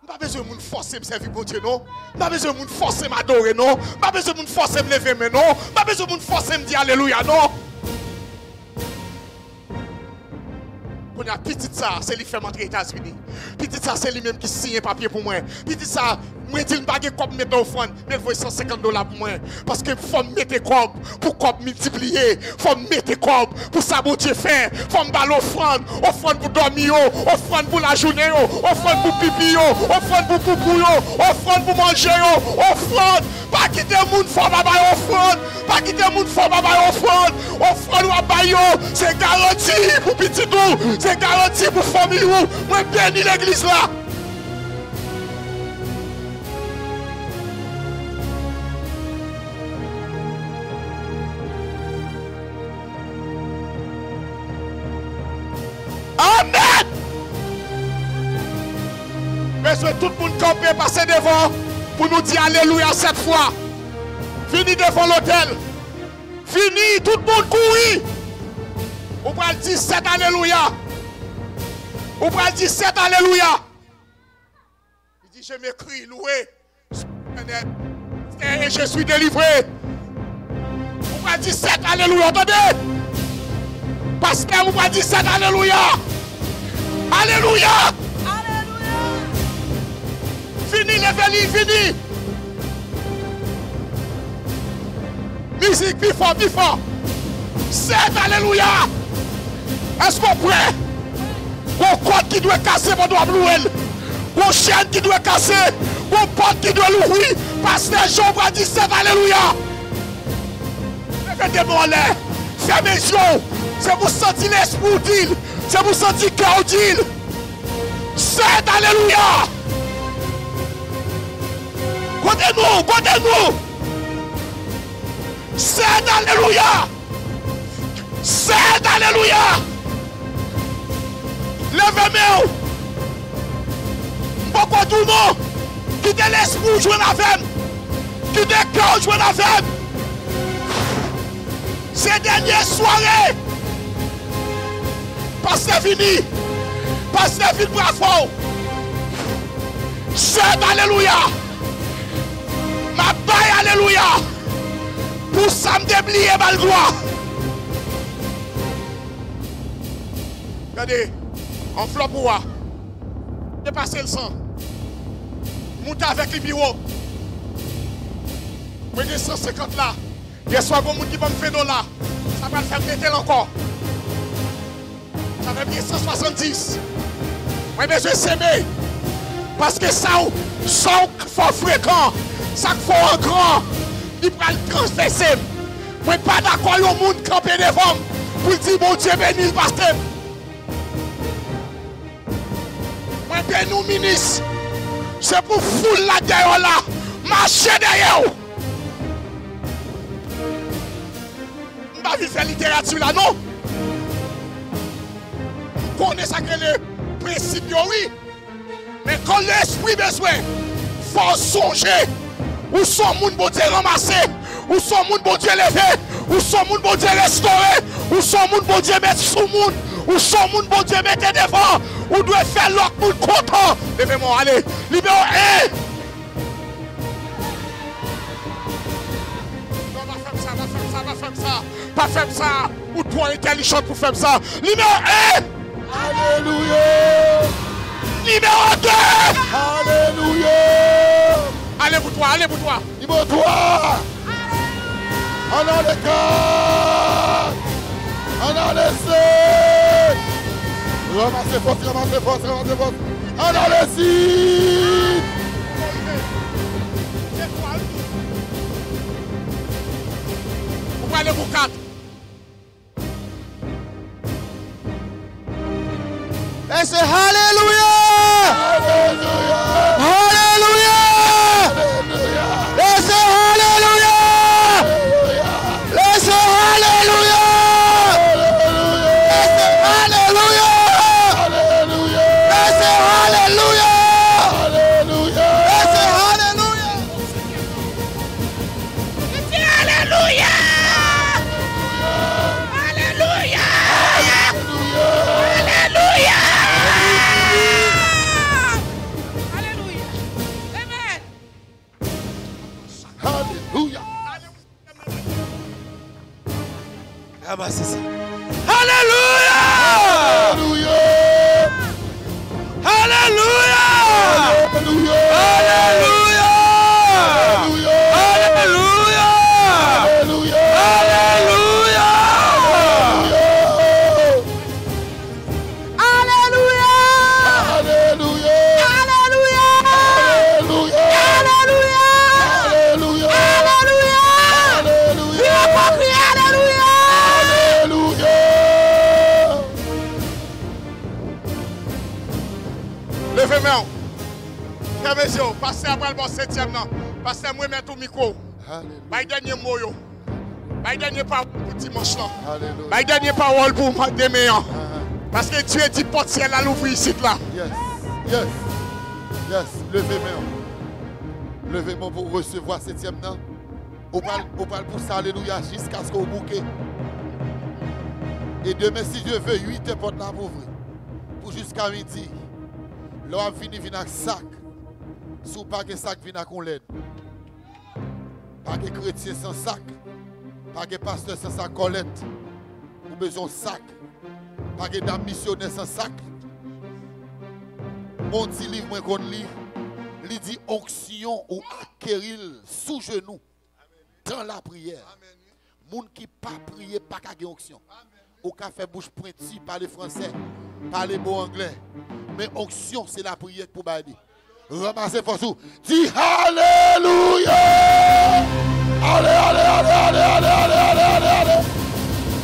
Speaker 1: Je n'ai pas besoin de me forcer à me servir bon Dieu, non. Je n'ai pas besoin de me forcer à m'adorer, non. Je n'ai pas besoin de me forcer à me lever, mais non. Je n'ai pas besoin de me forcer à me dire Alléluia, non. Quand il y a petit ça, c'est lui qui fait m'entrer aux États-Unis. Petit ça, c'est lui-même qui signe un papier pour moi. Petit ça, moi, je ne dis pas que je mettre offrande, mais il faut 150 dollars pour moi. Parce qu'il faut mettre comme pour qu'on multiplier. Il faut mettre comme pour ça, bon Dieu faire. Il faut me battre offrande. Offrande pour dormir, offrande pour la journée, offrande pour pipi, offrande pour poupou, offrande pour manger, offrande. Pas quitter le monde, il faut m'abattre offrande. Pas quitter le monde, il faut m'abattre offrande. Offrande ou abattre, c'est garanti pour petit nous. C'est garanti pour famille ou. Moi, bénis l'église là. Amen. Mais tout le monde camper, passer devant pour nous dire Alléluia cette fois. Fini devant l'hôtel. Fini, tout le monde courir. On va dire 7 Alléluia. On va dire 7 Alléluia. Il dit je m'écris loué. Et je suis délivré. On va dire 7 Alléluia. Entendez? Pasteur, on va dire 7 Alléluia. Alléluia.
Speaker 2: Alléluia.
Speaker 1: Fini les fini. Musique, plus fort, plus fort. 7 Alléluia. Est-ce qu'on est prêt? Mon code qui doit casser, mon doigt blouer. Mon chaîne qui doit casser. Bon porte qui doit l'ouvrir. Pasteur Jean 17, alléluia. Mettez-moi en l'air. Fermez les yeux. C'est pour sentir l'esprit d'île. C'est pour sentir le cœur d'île. C'est alléluia. Côté-nous. C'est alléluia. C'est alléluia. Levez-moi. Pourquoi tout le monde quitte l'esprit jouer la femme. Quitte le cœur jouer la femme. Ces dernières soirées. Pasteur fini. Pasteur fini bravo. C'est alléluia. Ma baille alléluia. Pour ça me déblier ma gloire. Regardez, en flop pour moi. Dépasser le sang. Monter avec les bureaux. Moi j'ai 150 là. Il y a soit bon monde qui va me faire $. Ça va le faire mettre encore. Ça va bien 170. Moi mais je sais mais. Parce que ça faut fréquent. Ça faut un grand. Il va le transverser. Moi pas d'accord au monde camper devant pour dire bon Dieu béni le pasteur. Moi ben nous ministre. C'est pour fouler la derrière là. Marcher derrière. On va vivre la littérature là non. On connaît ça que le principe oui. Mais quand l'esprit besoin, il faut songer. Où sont moun bon Dieu ramassé? Où sont moun bon Dieu levé? Où sont moun bon Dieu restauré? Où sont moun bon Dieu mettre sous moun? Où sont moun bon Dieu mettre devant? Où doit faire l'autre moun content? Levez-moi, allez, libérez. Non, va faire ça. Pas faire ça. Ou toi intelligent pour faire ça. Libérez.
Speaker 3: Alléluia.
Speaker 1: Numéro 2.
Speaker 3: Alléluia.
Speaker 1: Allez pour toi.
Speaker 3: Numéro 3. On a les 4. On a les 5. Ramassez force. On a les 6.
Speaker 1: Vous allez pour 4.
Speaker 3: Et c'est Alléluia. Alléluia. Et c'est Alléluia. Et c'est Alléluia. Et c'est Alléluia. Et c'est Alléluia. Et c'est Alléluia.
Speaker 4: Ramassez ça.
Speaker 3: Alléluia.
Speaker 4: Alléluia.
Speaker 3: Alléluia.
Speaker 4: Alléluia.
Speaker 3: Alléluia.
Speaker 1: Levez-moi. Fermez les yeux. Passez après le bon 7e. Passez moi mettre au micro. Bail dernier mot. Bail dernier parole pour dimanche. Bail dernier parole pour demain. Parce que Dieu dit porte ciel à l'ouvrir ici là.
Speaker 3: Yes. Levez-moi pour recevoir 7e nan. On parle pour ça, alléluia, jusqu'à ce qu'on bouquet. Et demain, si Dieu veut, 8 portes là pour ouvrir. Pour jusqu'à midi. Là, on finit avec sac. Si vous n'avez pas de sac, vous n'avez pas l'aide. Pas de chrétien sans sac. Pas de pasteur sans sac colette. Vous avez besoin de sac. Pas de dame missionnaire sans sac. Mon petit livre, moi, qu'on lit, il dit onction ou acquérir sous genou dans la prière. Moun qui pas prier, pas qu'à onction. Ou qu'à faire bouche pointue, parler français, parler beau anglais. Mais onction, c'est la prière pour bailler. Ramassez force. Dis Alléluia. Allez, allez, allez, allez, allez, allez, allez, allez, allez.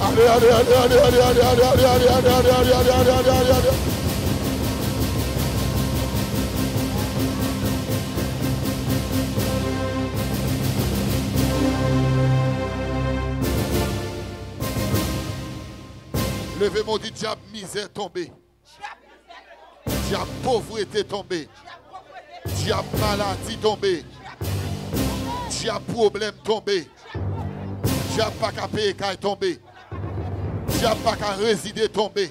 Speaker 3: Allez, allez, allez, allez, allez, allez, allez, allez, allez, allez, allez, allez, allez, allez, allez, allez. Levez mon dit diable misère tombé. Diable pauvreté tombé. Diable maladie tombé. Diable problème tombé. Diable pas qu'à payer tombé. Diable pas qu'à résider tombé.